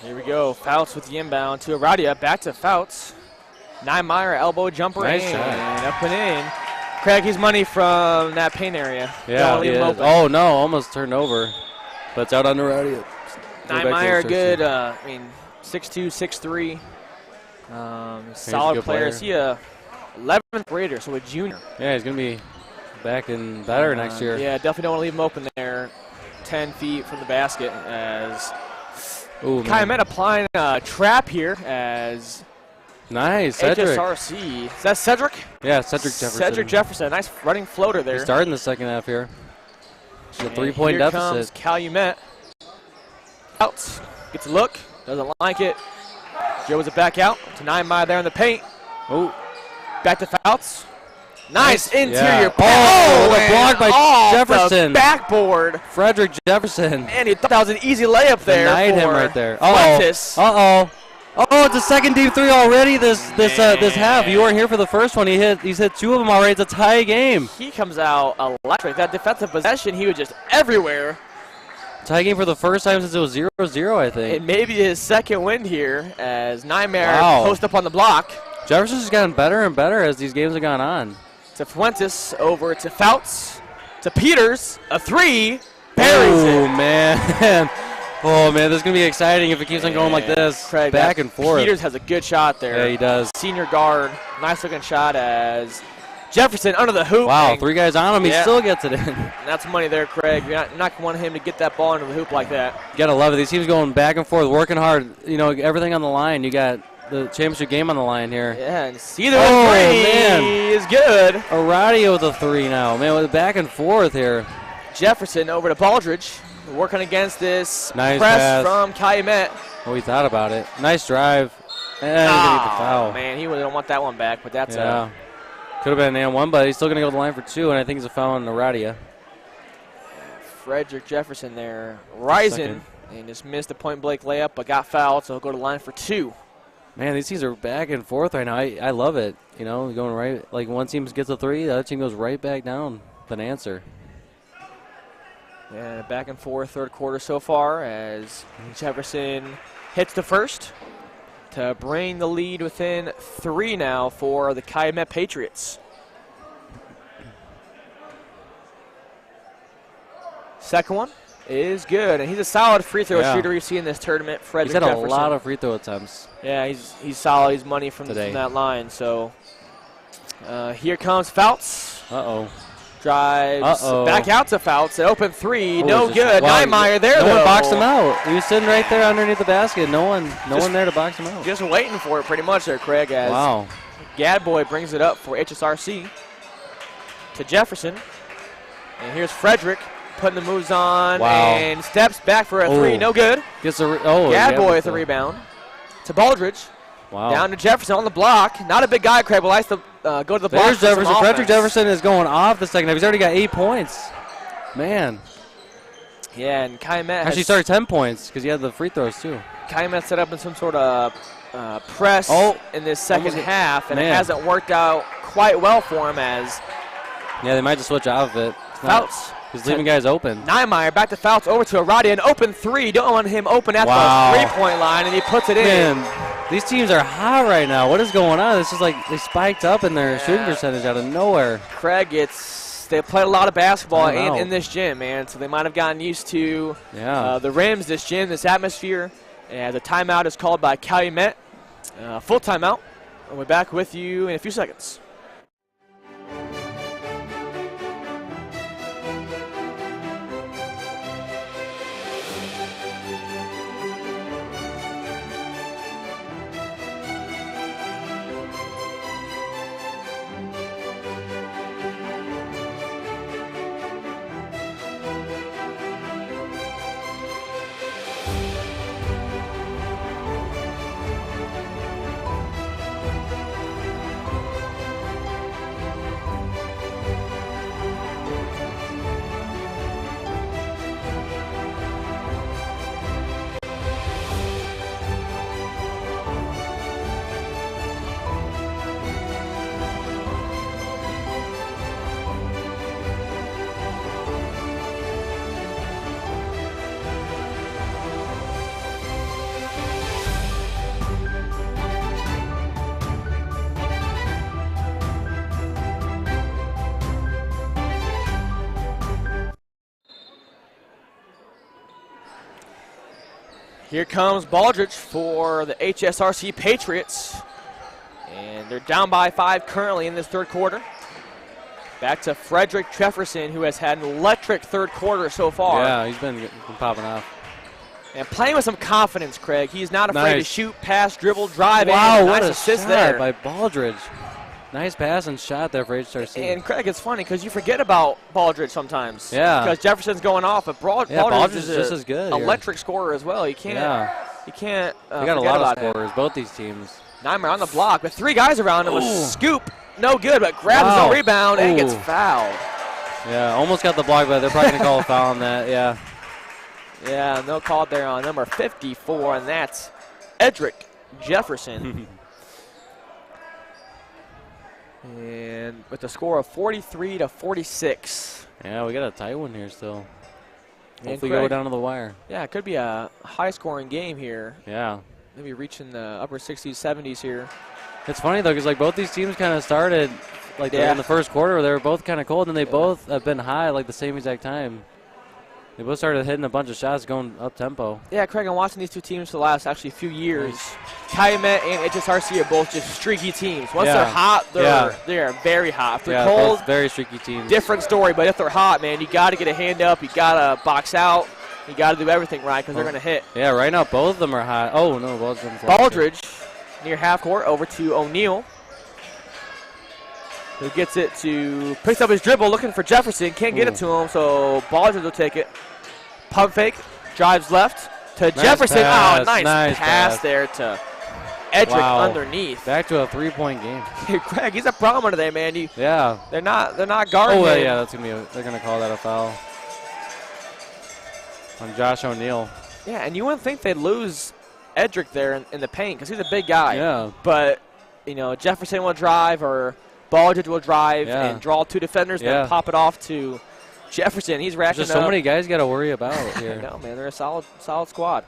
Here we go. Fouts with the inbound to Aradia. Back to Fouts. Niemeyer elbow jumper nice in. Shot. Up and in. Craig, he's money from that paint area. Yeah, he is. Oh, no, almost turned over. But it's out on Aradia. Niemeyer, good. 6'2", 6'3". Solid player. Is he a 11th grader, so a junior? Yeah, he's going to be back and better next year. Yeah, definitely don't want to leave him open there. 10 feet from the basket as Calumet applying a trap here as nice, Cedric. HSRC. Is that Cedric? Yeah, Cedric Jefferson. Cedric Jefferson. Nice running floater there. He's starting the second half here. It's a 3-point deficit. Here comes Calumet. Out. Gets a look. Doesn't like it. Joe was back out to Niemeyer there in the paint. Oh. Back to Fouts. Nice interior. Yeah. Oh, the block by Jefferson. The backboard. Frederick Jefferson. And he thought that was an easy layup there. Denied him right there. Uh-oh. Oh, it's a second deep three already this half. You weren't here for the first one. He's hit two of them already. It's a tie game. He comes out electric. That defensive possession, he was just everywhere. Tie game for the first time since it was 0-0, I think. And maybe his second win here as Niemeyer post up on the block. Jefferson's gotten better and better as these games have gone on. To Fuentes, over to Fouts, to Peters, a three, buries it. Oh, man. Oh, man, this is going to be exciting if it keeps on going like this. Craig, back and forth. Peters has a good shot there. Yeah, he does. Senior guard, nice looking shot as Jefferson under the hoop. Wow, three guys on him, he still gets it in. That's money there, Craig. You're not going to want him to get that ball into the hoop like that. You got to love it. These teams going back and forth, working hard. You know, everything on the line. You got the championship game on the line here. Yeah, and see the three is good. Aradia with a three now. Man, with back and forth here. Jefferson over to Baldridge, working against this nice press pass from Calumet. Oh, he thought about it. Nice drive. And he get the foul. Man, he really don't want that one back, but that's could have been an and one, but he's still going to go to the line for two, and I think it's a foul on Aradia. Frederick Jefferson there rising and just missed a point-blank layup, but got fouled, so he'll go to the line for two. Man, these teams are back and forth right now. I love it. You know, going right, like one team gets a three, the other team goes right back down with an answer. Yeah, back and forth third quarter so far as Jefferson hits the first to bring the lead within three now for the Calumet Patriots. Second one is good, and he's a solid free throw shooter you see in this tournament. Frederick Jefferson. Jefferson. A lot of free throw attempts. Yeah, he's solid. He's money from that line. So here comes Fouts. Uh-oh. Drives back out to Fouts. An open three. No good. Wow, Niemeyer there, no though. one boxed him out. He was sitting right there underneath the basket. No one there to box him out. Just waiting for it pretty much there, Craig, as Gadboy brings it up for HSRC to Jefferson. And here's Frederick putting the moves on and steps back for a three. No good. Gets a Gadboy with the rebound to Baldridge. Wow. Down to Jefferson on the block. Not a big guy, Craig, but likes to go to the block. There's Jefferson. Frederick Jefferson is going off the second half. He's already got 8 points. Man. Yeah, and Calumet actually started 10 points because he had the free throws too. Calumet set up in some sort of press in this second half, and it hasn't worked out quite well for him as. Yeah, they might just switch out of it. Fouts. He's leaving guys open. Niemeyer back to Fouts over to Arati. An open three. Don't want him open at the three-point line, and he puts it in. These teams are hot right now. What is going on? It's just like they spiked up in their shooting percentage out of nowhere. Craig, they played a lot of basketball in this gym, man, so they might have gotten used to the rims, this gym, this atmosphere. And the timeout is called by Calumet. Full timeout. And we're back with you in a few seconds. Here comes Baldridge for the HSRC Patriots. And they're down by 5 currently in this third quarter. Back to Frederick Jefferson, who has had an electric third quarter so far. Yeah, he's been popping off. And playing with some confidence, Craig. He's not afraid to shoot, pass, dribble, drive in. Wow, nice what a assist shot there by Baldridge. Nice pass and shot there for HSRC. And Craig, it's funny because you forget about Baldridge sometimes. Yeah. Because Jefferson's going off, but Baldridge is just as good. Electric scorer as well. You can't. You can't. They got a lot of scorers, both these teams. Niemeyer on the block with 3 guys around him. A scoop, no good, but grabs his own rebound and gets fouled. Yeah, almost got the block, but they're probably going to call a foul on that. Yeah. Yeah, no call there on number 54, and that's Edric Jefferson. And with a score of 43-46. Yeah, we got a tight one here still. And Hopefully go down to the wire. Yeah, it could be a high-scoring game here. Yeah. Maybe reaching the upper 60s, 70s here. It's funny, though, because like both these teams kind of started like in the first quarter. They were both kind of cold, and they both have been high like the same exact time. They both started hitting a bunch of shots going up-tempo. Yeah, Craig, I'm watching these two teams for the last actually few years. Calumet and HSRC are both just streaky teams. Once they're hot, they're very hot. If they're cold, both very streaky teams. Different story, but if they're hot, man, you got to get a hand up. You got to box out. You got to do everything right because they're going to hit. Yeah, right now both of them are hot. Oh, no, both of them. Baldridge near half court over to O'Neal, who gets it picks up his dribble looking for Jefferson. Can't get it to him, so Baldridge will take it. Pump fake, drives left to Jefferson. Pass, oh, nice pass there to Edric underneath. Back to a 3-point game. Hey, Craig, he's a problem today, man. They're not guarding. Oh yeah, that's they're gonna call that a foul on Josh O'Neal. Yeah, and you wouldn't think they'd lose Edric there in the paint because he's a big guy. Yeah. But Jefferson will drive or Baldridge will drive and draw 2 defenders, then pop it off to Jefferson. He's racking up. There's so many guys got to worry about here. No, man, they're a solid squad.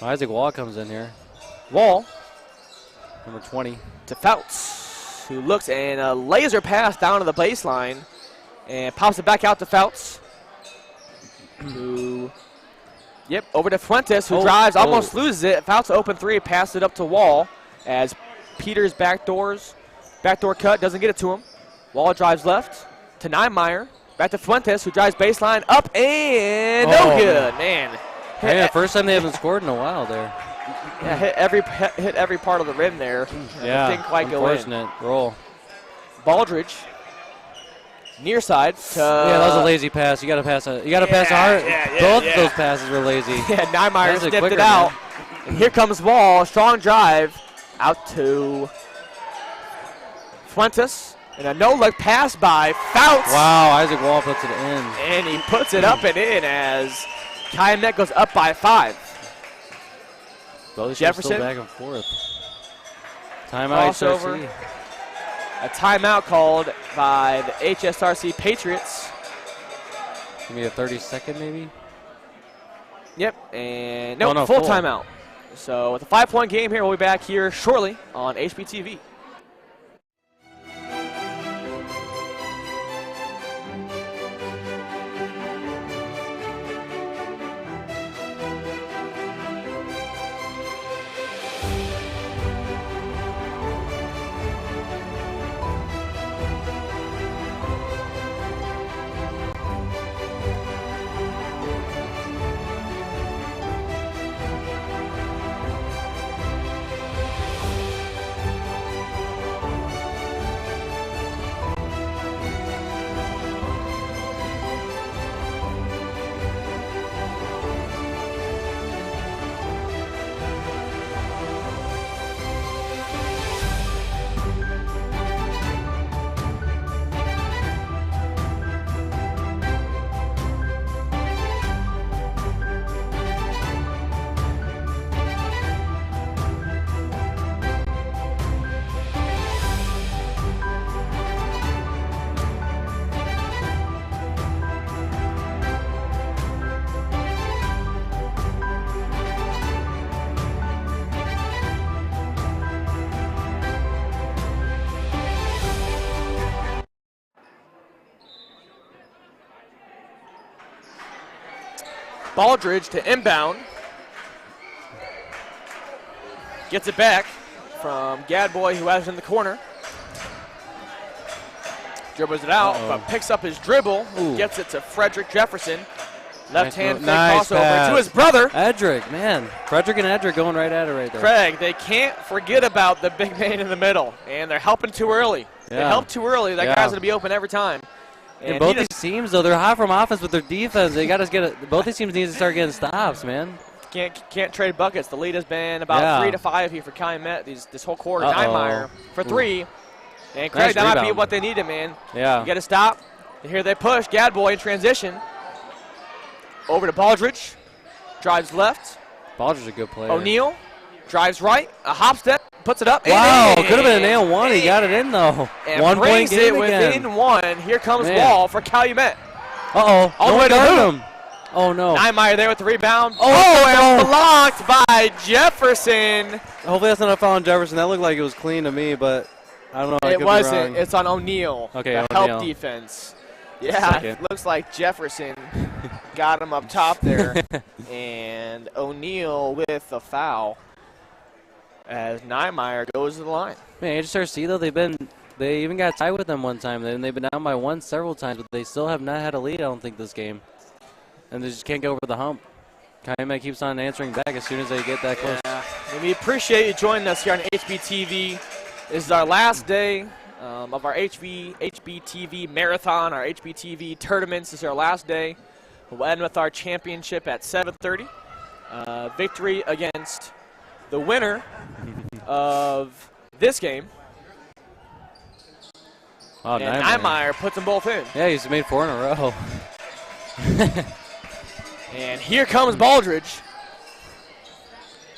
Isaac Wall comes in here. Wall, number 20, to Fouts, who looks and a laser pass down to the baseline, and pops it back out to Fouts. Who, over to Fuentes, who drives, almost loses it. Fouts open 3, passed it up to Wall as Peters backdoor cut, doesn't get it to him. Wall drives left to Niemeyer. Back to Fuentes, who drives baseline up and no good, man. Yeah, first time they haven't scored in a while there. Yeah, hit every part of the rim there. Yeah, didn't quite go in. unfortunate roll. Baldridge, near side. Yeah, that was a lazy pass. You got to pass it. You got to pass hard. Both of those passes were lazy. Yeah, Niemeyer snipped quicker, it out. man. And here comes Wall, strong drive out to Fuentes. And a no-look pass by Fouts. Wow, Isaac Wall puts it in. And he puts it up and in as Calumet goes up by 5. Both Jefferson. still back and forth. Timeout Crossover. HSRC. A timeout called by the HSRC Patriots. Give me a 30-second maybe. Yep, and Oh, no, full full. timeout. So with a 5-point game here, we'll be back here shortly on HBTV. Baldridge to inbound. Gets it back from Gadboy, who has it in the corner. Dribbles it out, but picks up his dribble. Gets it to Frederick Jefferson. Left hand fake crossover pass. to his brother. Edric, man. Frederick and Edric going right at it right there. Craig, they can't forget about the big man in the middle, and they're helping too early. They help too early. That guy's going to be open every time. And both these teams, though, they're hot from offense with their defense. They got to get it. Both these teams need to start getting stops, man. Can't trade buckets. The lead has been about 3 to 5 here for Calumet this whole quarter. Niemeyer for 3. And Craig, that might be what they needed, man. Yeah. You got to stop. And here they push. Gadboy in transition. Over to Baldridge. Drives left. Baldridge's a good player. O'Neal drives right. A hop step. Puts it up. Wow, could have been a nail one. He got it in, though. And 1 point brings game it within again. 1. Here comes Wall for Calumet. Uh-oh. All the way to the hoop. Oh, no. Niemeyer there with the rebound. Oh, and blocked by Jefferson. Hopefully that's not a foul on Jefferson. That looked like it was clean to me, but I don't know. I It could be wasn't. wrong. It's on O'Neal. Okay, the O'Neal. help defense. Yeah, it looks like Jefferson got him up top there. And O'Neal with the foul as Niemeyer goes to the line. Man, HSRC, though, they even got tied with them one time. And they've been down by 1 several times, but they still have not had a lead, I don't think, this game. And they just can't get over the hump. Calumet keeps on answering back as soon as they get that close. Yeah. And we appreciate you joining us here on HBTV. This is our last day of our HBTV marathon, our HBTV tournaments. This is our last day. We'll end with our championship at 7:30. Victory against the winner of this game. Oh, and Niemeyer puts them both in. Yeah, he's made 4 in a row. And here comes Baldridge.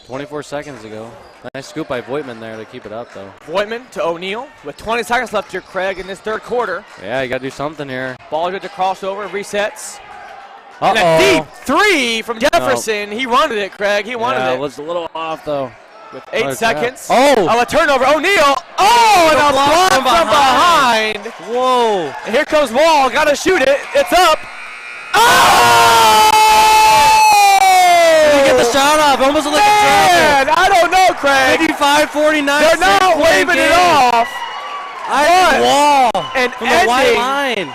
24 seconds ago. Nice scoop by Voigtman there to keep it up, though. Voigtman to O'Neal with 20 seconds left here, Craig, in this third quarter. Yeah, you got to do something here. Baldridge to crossover, resets. And a deep 3 from Jefferson. No. He wanted it, Craig. He wanted it. It was a little off, though. With 8 seconds. Oh, a turnover. O'Neal. Oh, and a block from behind. Whoa. And here comes Wall. Got to shoot it. It's up. Oh! Did he get the shot off? Almost like a travel. I don't know, Craig. 55-49. They're not waving it off. Wall. And from the white line.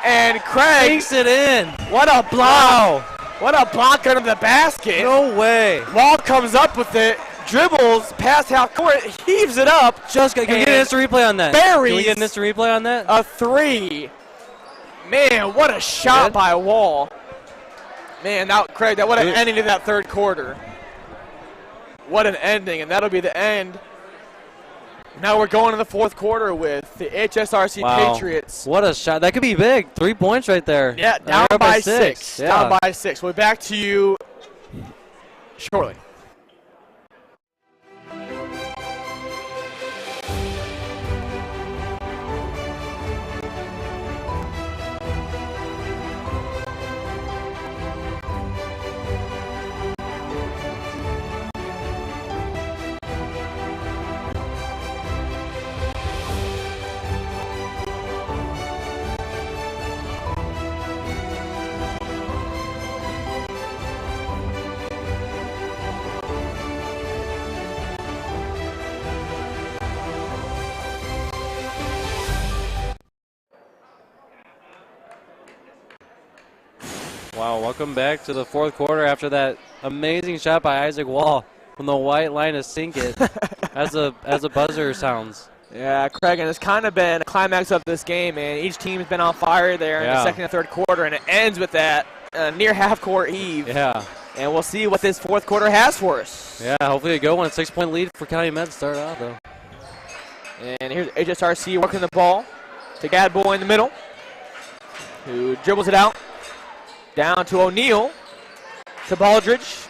And Craig takes it in. What a block! What a block under the basket! No way. Wall comes up with it, dribbles past half court, heaves it up. Can we get an instant replay on that? Buries Can we get an instant replay on that? a three. Man, what a shot by Wall! Man, Craig, that what an ending to that third quarter. What an ending, and that'll be the end. Now we're going to the fourth quarter with the HSRC Patriots. What a shot. That could be big. 3 points right there. Yeah, down by 6. Yeah. Down by 6. We'll be back to you shortly. Wow, welcome back to the fourth quarter after that amazing shot by Isaac Wall from the white line to sink it as a buzzer sounds. Yeah, Craig, and it's kind of been a climax of this game, man. Each team's been on fire there in the second and third quarter, and it ends with that near half-court heave. Yeah. And we'll see what this fourth quarter has for us. Yeah, hopefully a good one. 6-point lead for Calumet to start off, though. And here's HSRC working the ball to Gadboy in the middle, who dribbles it out. Down to O'Neal, to Baldridge,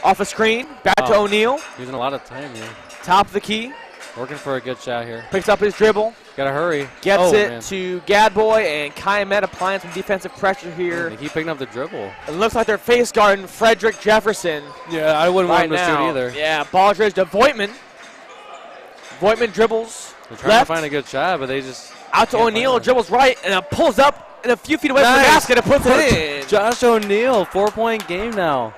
off a screen, back to O'Neal. Using a lot of time here. Top of the key. Working for a good shot here. Picks up his dribble. Gotta hurry. Gets it to Gadboy, and Calumet applying some defensive pressure here. They keep picking up the dribble. It looks like they're face guarding Frederick Jefferson. Yeah, I wouldn't want him to shoot either. Yeah, Baldridge to Voigtman. Voigtman dribbles They're trying left. to find a good shot, but they just out to O'Neal, dribbles right, and pulls up and a few feet away from the basket and puts it in. Josh O'Neal, 4-point game now.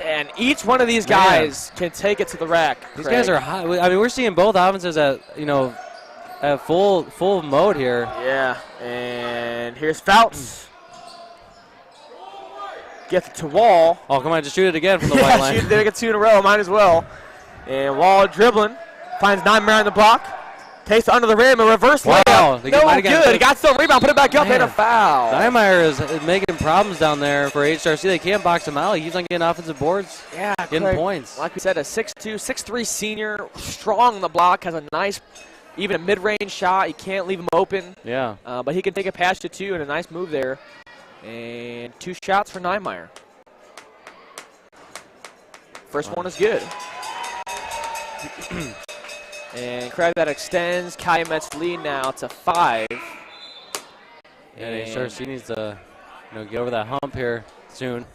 And each one of these guys can take it to the rack. These guys are hot. I mean, we're seeing both offenses at full mode here. Yeah, and here's Fouts. Gets it to Wall. Oh, come on, just shoot it again from the white line. They get 2 in a row, might as well. And Wall dribbling, finds Neymar on the block. Takes it under the rim, a reverse layup. No good. He got still rebound, put it back up, and a foul. Neymar is making problems down there for HSRC. They can't box him out. He keeps on getting offensive boards. Yeah, getting Craig, points. Like we said, a 6'2", 6'3" senior, strong on the block, has a nice, even a mid-range shot. You can't leave him open. Yeah. But he can take a pass to 2 and a nice move there. And 2 shots for Neymar. First one is good. And Craig, that extends Calumet's lead now to 5. Yeah, HSRC needs to get over that hump here soon.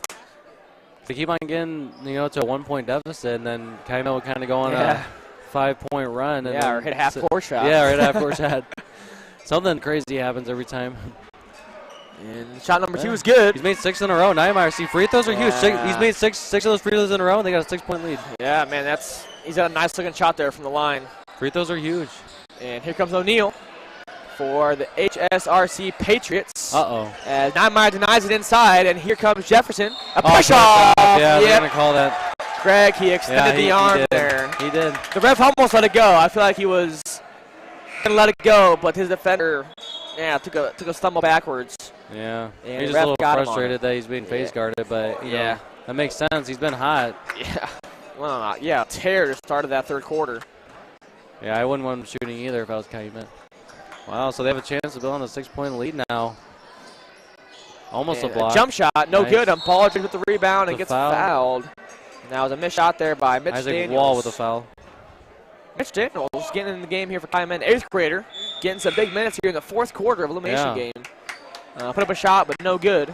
If they keep on getting to a 1-point deficit, and then Calumet will kind of go on a 5-point run. And or hit a half-court shot. Yeah, or hit a half-court shot. Something crazy happens every time. And shot number 2 is good. He's made 6 in a row. Neymar, see, free throws are huge. He's made six of those free throws in a row, and they got a 6-point lead. Yeah, man, he's got a nice-looking shot there from the line. Free throws are huge. And here comes O'Neal for the HSRC Patriots. Uh-oh. As Neymar denies it inside, and here comes Jefferson. A push-off. Yeah, they're going to call that. Craig, he extended the arm there. He did. The ref almost let it go. I feel like he was going to let it go, but his defender, took a stumble backwards. Yeah. And he's just a little frustrated that he's being face guarded, but you know, that makes sense. He's been hot. Yeah. Well, tear to start of that third quarter. Yeah, I wouldn't want him shooting either if I was Calumet. Wow, so they have a chance to build on a 6-point lead now. Almost a block. Jump shot, no good. And Baldridge with the rebound and gets fouled. And that was a missed shot there by Mitch Daniels. Wall with a foul. Mitch Daniels getting in the game here for Calumet, 8th grader, getting some big minutes here in the fourth quarter of elimination game. Put up a shot, but no good.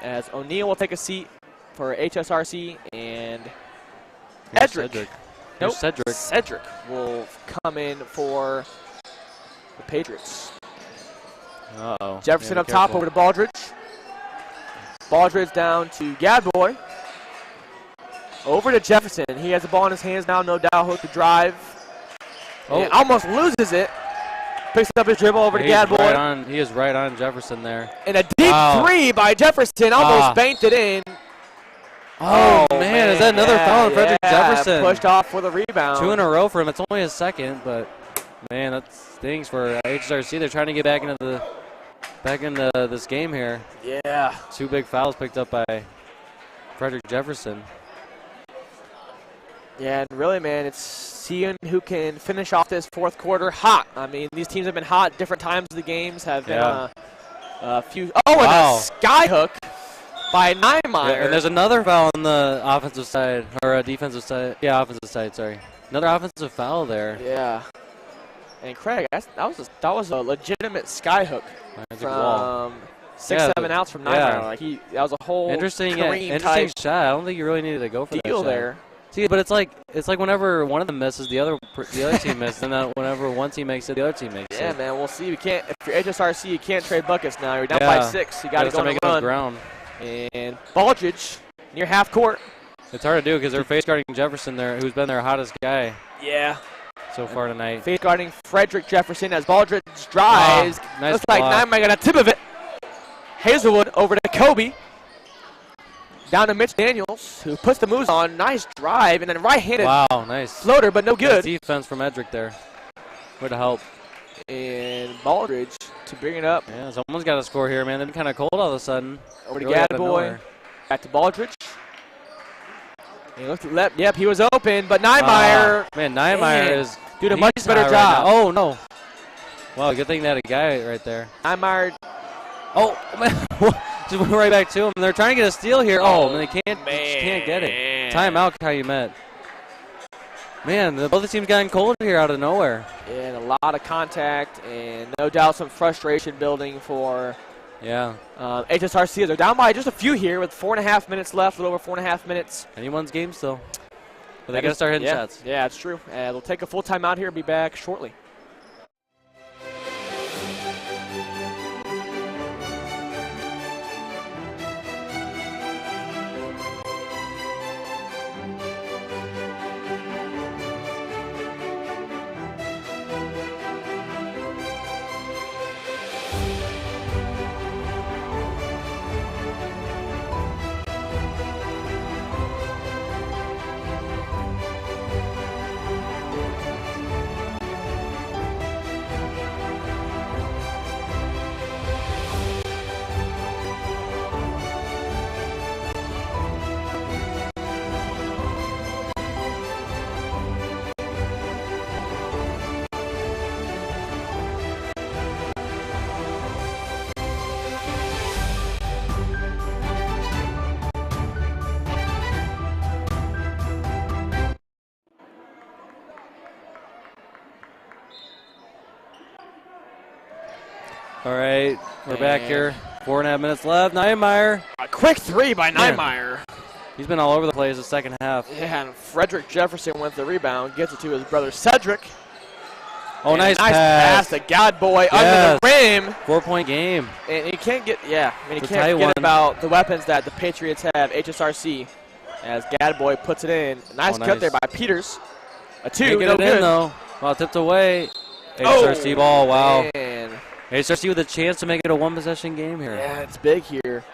As O'Neal will take a seat for HSRC, and Cedric will come in for the Patriots. Uh-oh. Jefferson up top over to Baldridge. Baldridge down to Gadboy. Over to Jefferson. He has the ball in his hands now, no doubt. Hook the drive. Oh, almost loses it. Picks up his dribble over to Gadboy. He is right on Jefferson there. And a deep three by Jefferson. Almost banked it in. Oh, man. Is that another foul on Frederick Jefferson? Pushed off for the rebound. 2 in a row for him. It's only his second, but, man, that stings for HSRC. They're trying to get back into this game here. Yeah. 2 big fouls picked up by Frederick Jefferson. Yeah, and really, man, it's seeing who can finish off this fourth quarter hot. I mean, these teams have been hot different times of the games, have been a few. Oh, and a sky hook by Niemeyer. Yeah, and there's another foul on the offensive side, or defensive side. Yeah, offensive side, sorry. Another offensive foul there. Yeah. And Craig, that was a legitimate sky hook from 6-7 outs from Niemeyer. Like that was a whole interesting type shot. I don't think you really needed to go for deal that there. See, but it's like whenever one of them misses, the other team misses, and then whenever one team makes it, the other team makes it. Yeah, man, we'll see. We can't. If you're HSRC, you can't trade buckets now. You're down by 6. You got to go on a run. Ground. And Baldridge near half court. It's hard to do because they're face guarding Jefferson there, who's been their hottest guy. Yeah. So far tonight. Face guarding Frederick Jefferson as Baldridge drives. Nice Looks block. like Niemeyer got a tip of it. Hazelwood over to Kobe. Down to Mitch Daniels, who puts the moves on. Nice drive, and then right-handed nice floater, but no good. Nice defense from Edric there. Way to help. And Baldridge to bring it up. Yeah, someone's got to score here, man. They've been kind of cold all of a sudden. Over to Gadboy. Back to Baldridge. And he looked at left. Yep, he was open, but Niemeyer. Man, Niemeyer is doing a much better job. Right, oh, no. Wow, good thing they had a guy right there. Niemeyer. Oh, man. Just went right back to him. They're trying to get a steal here. Oh, man, they can't get it. Timeout, Calumet. Man, both teams gotten cold here out of nowhere. And a lot of contact, and no doubt some frustration building for HSRC. They're down by just a few here with 4.5 minutes left, a little over 4.5 minutes. Anyone's game still. But they got to start hitting shots. Yeah, it's true. They'll take a full timeout here and be back shortly. All right, we're back here. 4.5 minutes left. Niemeyer. A quick three by Niemeyer. He's been all over the place the second half. Yeah, and Frederick Jefferson went the rebound, gets it to his brother Cedric. Oh, and nice pass to Gadboy under the rim. 4-point game. And you can't get, you can't forget one. about the weapons that the Patriots have, HSRC, as Gadboy puts it in. Nice cut there by Peters. A two, no good. In, though. Wow, tipped away. HSRC ball, wow. Man. HSRC with a chance to make it a one-possession game here. Yeah, it's big here.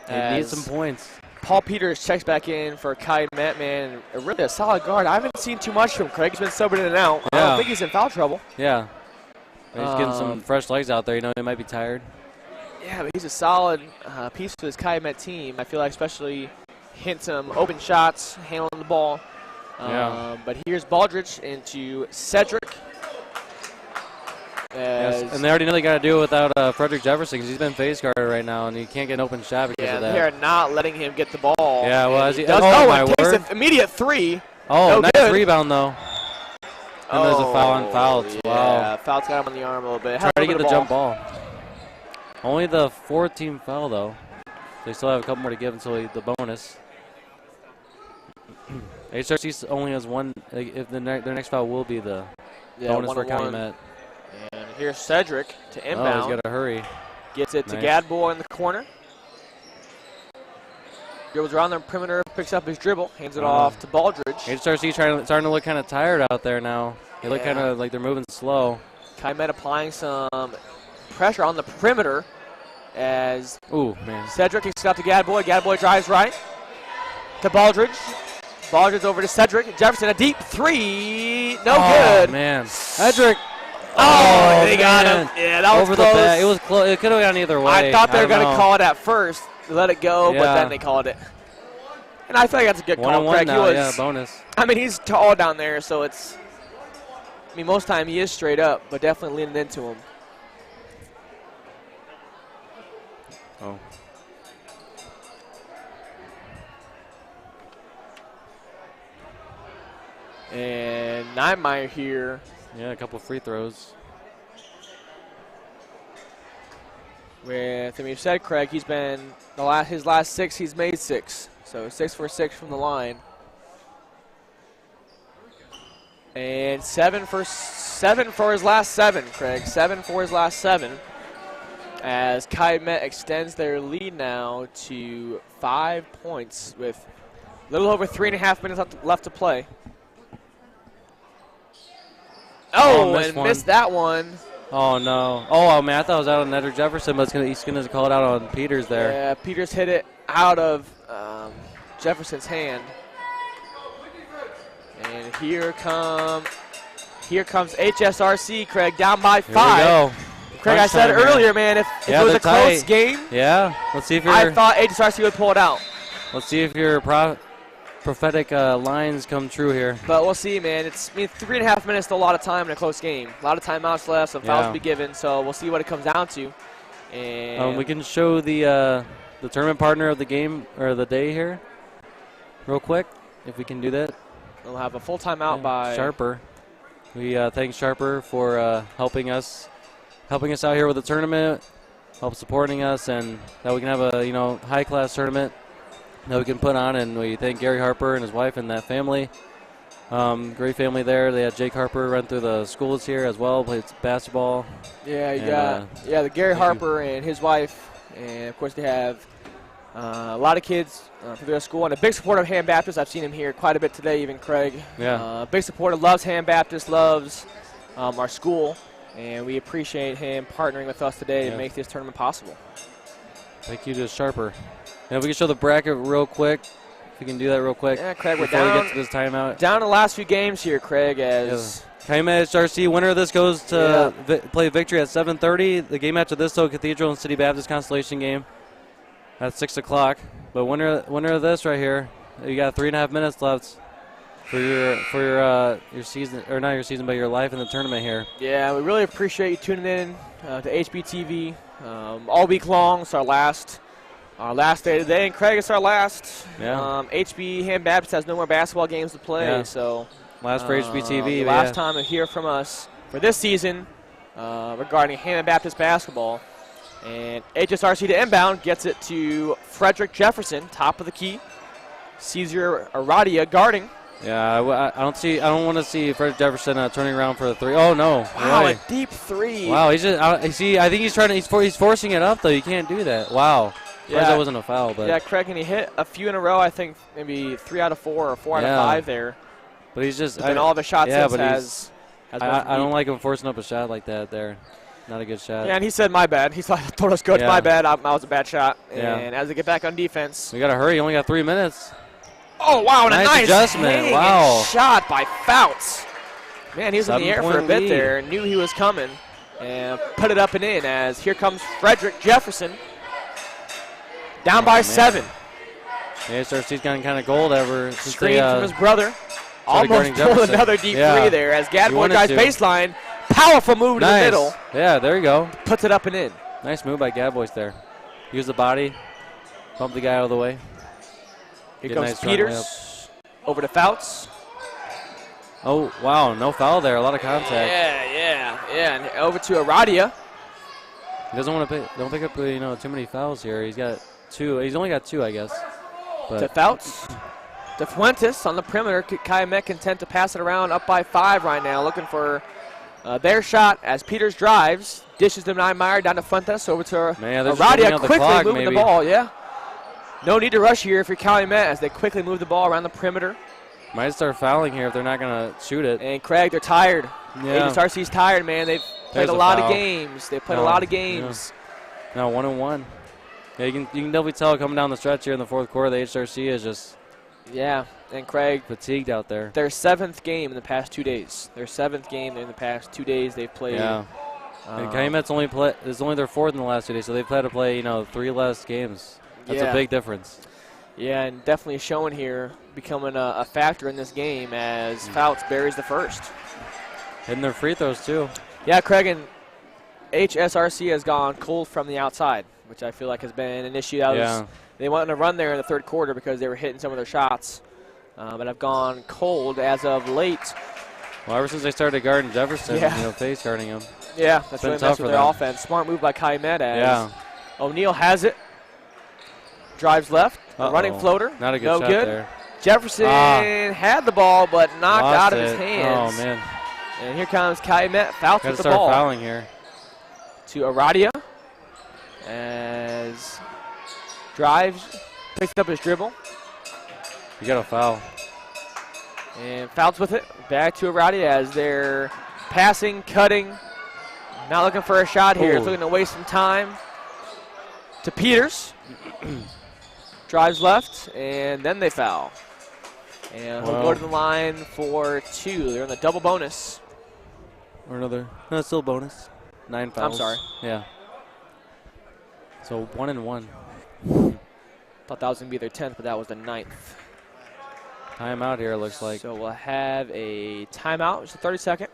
They need some points. Paul Peters checks back in for Calumet, man. Really a solid guard. I haven't seen too much from Craig. He's been sobered in and out. I don't think he's in foul trouble. Yeah. He's getting some fresh legs out there. You know, he might be tired. Yeah, but he's a solid piece to his Calumet team. I feel like especially hit some open shots, handling the ball. But here's Baldridge into Cedric. Yes, and they already know they got to do it without Frederick Jefferson because he's been face guarded right now and he can't get an open shot because of that. They are not letting him get the ball. Yeah, well, as he does. my word. Takes an immediate three. Oh, no nice good. Rebound though. And there's a foul on Fouts. Yeah, wow. Fouts got him on the arm a little bit. Try to get the jump ball. Only the 4th-team foul though. They still have a couple more to give until the bonus. HSRC only has one. If their next foul will be the bonus for Calumet. And here's Cedric to inbound. Oh, he's got to hurry. Gets it to Gadboy in the corner. Dribbles around the perimeter, picks up his dribble, hands it off to Baldridge. HSRC starting to look kind of tired out there now. They look kind of like they're moving slow. Calumet applying some pressure on the perimeter as Cedric kicks it out to Gadboy. Gadboy drives right to Baldridge. Baldridge over to Cedric. Jefferson, a deep three. No good. Man. Cedric. Oh, they got him. Yeah, that was over close. The bat. It was close. It could have gone either way. I thought they were going to call it at first, let it go, but then they called it. And I feel like that's a good call, Craig. Now, yeah, bonus. I mean, he's tall down there, so it's. I mean, most time he is straight up, but definitely leaning into him. Oh. And Niemeyer here. Yeah, a couple free throws. With, I mean, you said, Craig, he's been his last 6, he's made 6. So 6 for 6 from the line. And 7 for his last 7, Craig. 7 for his last 7. As Calumet extends their lead now to 5 points with a little over 3.5 minutes left to play. Oh, and missed that one. Oh, no. Oh, man, I thought it was out on Nedrick Jefferson, but he's going to call it out on Peters there. Yeah, Peters hit it out of Jefferson's hand. And here comes HSRC, Craig, down by 5. Here we go. Craig, I said earlier, man, if it was a close game, let's see if I thought HSRC would pull it out. Let's see if your prophetic lines come true here. But we'll see, man. It's 3.5 minutes to a lot of time in a close game. A lot of timeouts left, some fouls to be given, so we'll see what it comes down to. And we can show the tournament partner of the game or the day here real quick, if we can do that. We'll have a full timeout by Sharper. We thank Sharper for helping us out here with the tournament, help supporting us, and that we can have a high-class tournament that we can put on. And we thank Gary Harper and his wife and that family. Great family there. They had Jake Harper run through the schools here as well, played basketball. Yeah, you got the Gary Harper and his wife, and of course they have a lot of kids through their school, and a big supporter of Ham Baptist. I've seen him here quite a bit today, even Craig. Yeah. Big supporter, loves Ham Baptist, loves our school, and we appreciate him partnering with us today to make this tournament possible. Thank you to Sharper. And if we can show the bracket real quick, if we can do that real quick. Yeah, Craig, we're before down. we get to this timeout. Down the last few games here, Craig, as Calumet HSRC winner of this goes to play Victory at 7:30. The game after this, though, Cathedral and City Baptist Constellation game at 6 o'clock. But winner of this right here, you got 3.5 minutes left for your season, or not your season, but your life in the tournament here. Yeah, we really appreciate you tuning in to HBTV all week long. It's our last day today, and Craig, it's our last. HB Ham Baptist has no more basketball games to play, so last for HBTV. Last time to hear from us for this season regarding Ham Baptist basketball. And HSRC to inbound gets it to Frederick Jefferson, top of the key. Caesar Aradia guarding. Yeah, I don't want to see Frederick Jefferson turning around for the 3. Oh no! Wow, a deep 3. Wow, he's just. I think he's forcing it up though. You can't do that. Wow. Yeah, that wasn't a foul, but yeah, Craig, and he hit a few in a row. I think maybe 3 out of 4 or 4 out of 5 there. But he's just. And all the shots has. I don't like him forcing up a shot like that there. Not a good shot. Yeah, and he said, my bad. He told us, Coach, my bad. That was a bad shot. And as they get back on defense. We got to hurry. You only got 3 minutes. Oh, wow. And nice a nice adjustment. Wow. shot by Fouts. Man, he was in the air for a bit lead. there. Knew he was coming. And put it up and in as here comes Frederick Jefferson. Down by 7. The HSRC's gotten kind of gold ever since Screen from his brother. Almost pulled another deep 3 there as Gadboy drives baseline. Powerful move to the middle. Yeah, there you go. Puts it up and in. Nice move by Gadboys there. Use the body. Bump the guy out of the way. Here comes Peters. Over to Fouts. Oh, wow. No foul there. A lot of contact. Yeah. And over to Aradia. He doesn't want to don't pick up too many fouls here. He's got 2. He's only got 2, I guess. But to Fouts. To Fuentes on the perimeter. Calumet content to pass it around, up by 5 right now. Looking for their shot as Peters drives. Dishes to Niemeyer, down to Fuentes, over to Aradia. Quickly moving the ball, No need to rush here if you're Calumet as they quickly move the ball around the perimeter. Might start fouling here if they're not going to shoot it. And Craig, they're tired. Yeah. HSRC's tired, man. They've played a lot of games. They've played a lot of games. Yeah. No, 1-1. Yeah, you can definitely tell coming down the stretch here in the fourth quarter, the HSRC is just and Craig, fatigued out there. Their 7th game in the past 2 days. Their 7th game in the past 2 days they've played. Yeah. And Calumet's only their 4th in the last 2 days, so they've had to play 3 less games. That's a big difference. Yeah, and definitely showing here, becoming a factor in this game as Fouts buries the first. Hitting their free throws too. Yeah, Craig, and HSRC has gone cold from the outside, which I feel like has been an issue. They went on a run there in the third quarter because they were hitting some of their shots, but have gone cold as of late. Well, ever since they started guarding Jefferson, face guarding him. Yeah, that's really messed with their offense. Smart move by Calumet as O'Neal has it. Drives left, a running floater. Not a good shot there. Jefferson had the ball, but knocked out of his hands. Oh, man. And here comes Calumet. Fouts with the ball. Gotta start fouling here. To Aradia as drives, picks up his dribble. You got to foul. And Fouts with it. Back to Aradia as they're passing, cutting. Not looking for a shot here. It's looking to waste some time. To Peters. Drives left, and then they foul. And he'll go to the line for 2. They're in the double bonus. Or another. No, still bonus. 9 fouls. I'm sorry. Yeah. So 1-1. Thought that was going to be their 10th, but that was the 9th. Timeout here, it looks like. So we'll have a timeout. It's a 30-second.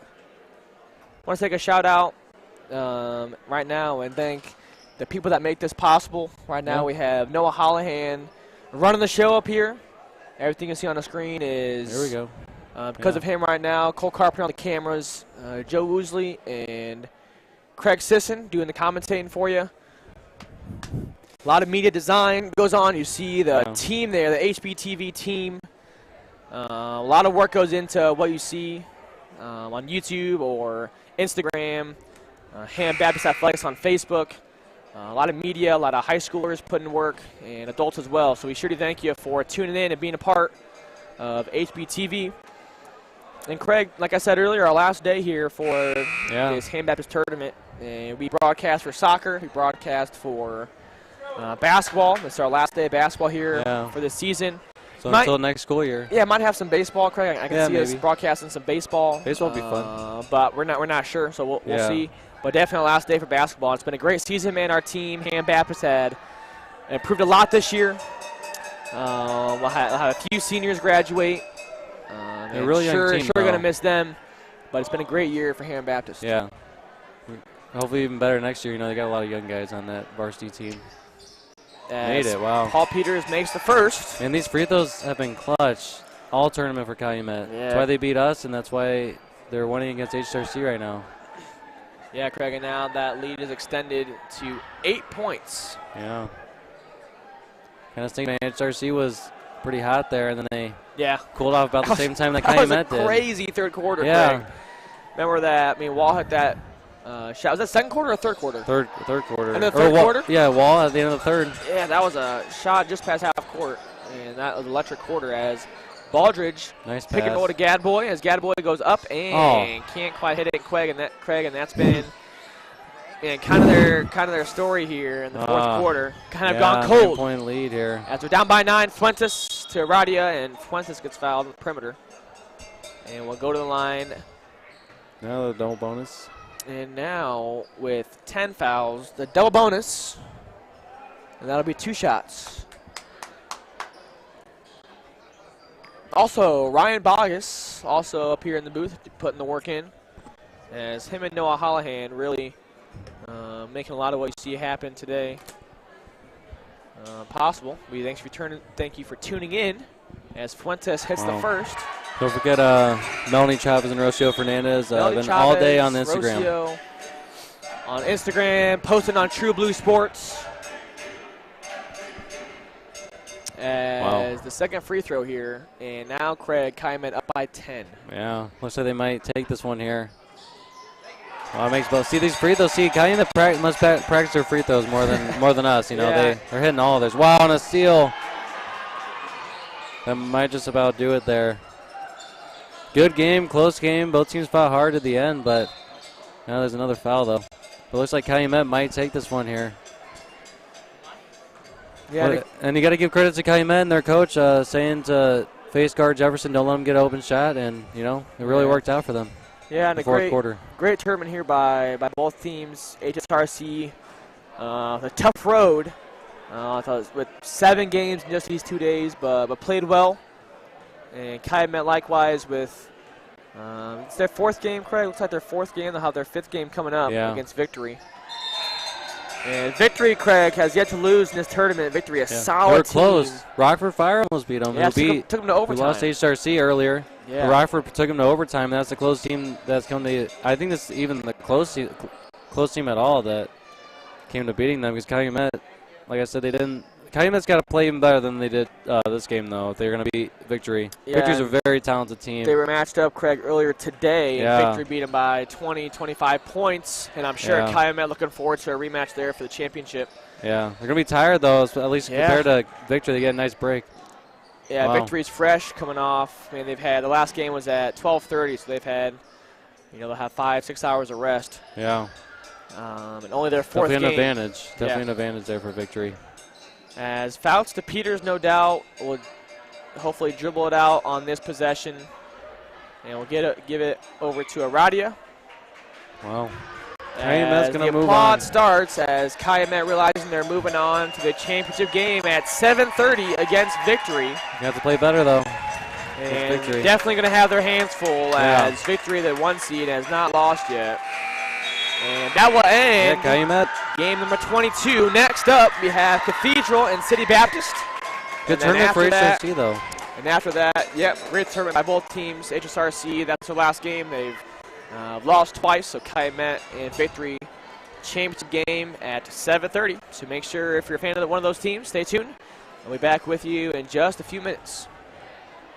Want to take a shout-out right now and thank the people that make this possible. Right now we have Noah Hollahan running the show up here. Everything you see on the screen is there we go. Because of him right now. Cole Carpenter on the cameras, Joe Woosley and Craig Sisson doing the commentating for you. A lot of media design goes on. You see the team there, the HBTV team. A lot of work goes into what you see on YouTube or Instagram, Ham Baptist Athletics on Facebook. A lot of media, a lot of high schoolers putting in work, and adults as well. So we sure do thank you for tuning in and being a part of HBTV. And Craig, like I said earlier, our last day here for this Ham Baptist tournament. And we broadcast for soccer. We broadcast for basketball. This is our last day of basketball here for this season. So until next school year. Yeah, might have some baseball, Craig. I can see us broadcasting some baseball. Baseball would be fun. But we're not sure, so we'll see. But definitely last day for basketball. It's been a great season, man. Our team, Ham Baptist, had improved a lot this year. We'll have a few seniors graduate. They're really young team, going to miss them. But it's been a great year for Ham Baptist. Yeah. Hopefully even better next year. They got a lot of young guys on that varsity team. Made it, wow. Paul Peters makes the first. And these free throws have been clutch all tournament for Calumet. Yeah. That's why they beat us, and that's why they're winning against HSRC right now. Yeah, Craig, and now that lead is extended to 8 points. Yeah. Kind of think HSRC was pretty hot there, and then they cooled off about the same time that Calumet did. That was a crazy third quarter, yeah. Craig. Remember that? I mean, Wall hit that shot. Was that second quarter or third quarter? Third quarter. And the third quarter? Yeah, Wall at the end of the third. Yeah, that was a shot just past half court, and that was an electric quarter as Baldridge pick and roll to Gadboy as Gadboy goes up and can't quite hit it, Craig, and that's been kind of their story here in the fourth quarter. Kind of gone cold. 9-point lead here. As we're down by 9, Fuentes to Radia, and Fuentes gets fouled on the perimeter. And we'll go to the line. Now the double bonus. And now with 10 fouls, the double bonus, and that'll be 2 shots. Also, Ryan Bogus also up here in the booth putting the work in, as him and Noah Hollahan really making a lot of what you see happen today possible. Thank you for tuning in as Fuentes hits the first. Don't forget Melanie Chavez and Rocio Fernandez been all day on Instagram. Rocio on Instagram, posting on True Blue Sports. As the second free throw here, and now Craig Calumet up by 10. Yeah, looks like they might take this one here. Well, it makes both. See these free throws. See, Calumet must practice their free throws more than us. They're hitting all of theirs. Wow, on a steal. That might just about do it there. Good game, close game. Both teams fought hard at the end, but now there's another foul, though. But it looks like Calumet might take this one here. Yeah, and you got to give credit to Calumet and their coach saying to face guard Jefferson, don't let him get an open shot, and, you know, it really worked out for them. Yeah, and the fourth quarter. Great tournament here by both teams. HSRC, a tough road. I thought it was with 7 games in just these 2 days, but played well. And Calumet likewise with, it's their 4th game, Craig. Looks like their 4th game. They'll have their 5th game coming up against Victory. And Victory, Craig, has yet to lose in this tournament. Victory, a solid team. They're close. Rockford Fire almost beat them. Yeah, took them to overtime. We lost HSRC earlier. Yeah. Rockford took them to overtime. That's a close team that's come to, I think this is even the close team at all that came to beating them, because Calumet, like I said, they didn't. Calumet's got to play even better than they did this game, though, if they're going to beat Victory. Yeah. Victory's a very talented team. They were matched up, Craig, earlier today. And Victory beat them by 20, 25 points. And I'm sure Calumet looking forward to a rematch there for the championship. Yeah, they're going to be tired, though, at least compared to Victory. They get a nice break. Yeah, Victory's fresh coming off. I mean, they've had, the last game was at 12:30, so they've had, you know, they'll have 5-6 hours of rest. Yeah. And only their 4th game. Definitely an advantage there for Victory. As Fouts to Peters, no doubt, will hopefully dribble it out on this possession. And we'll give it over to Aradia. Wow. Calumet's going to move on. The applaud starts as Calumet realizing they're moving on to the championship game at 7:30 against Victory. You have to play better, though. And definitely going to have their hands full as Victory, the 1 seed, has not lost yet. And that will end Calumet. Game number 22. Next up, we have Cathedral and City Baptist. Good tournament for HSRC, though. And after that, great tournament by both teams. HSRC, that's their last game. They've lost twice, so Calumet and Victory championship game at 7:30. So make sure, if you're a fan of one of those teams, stay tuned. We'll be back with you in just a few minutes.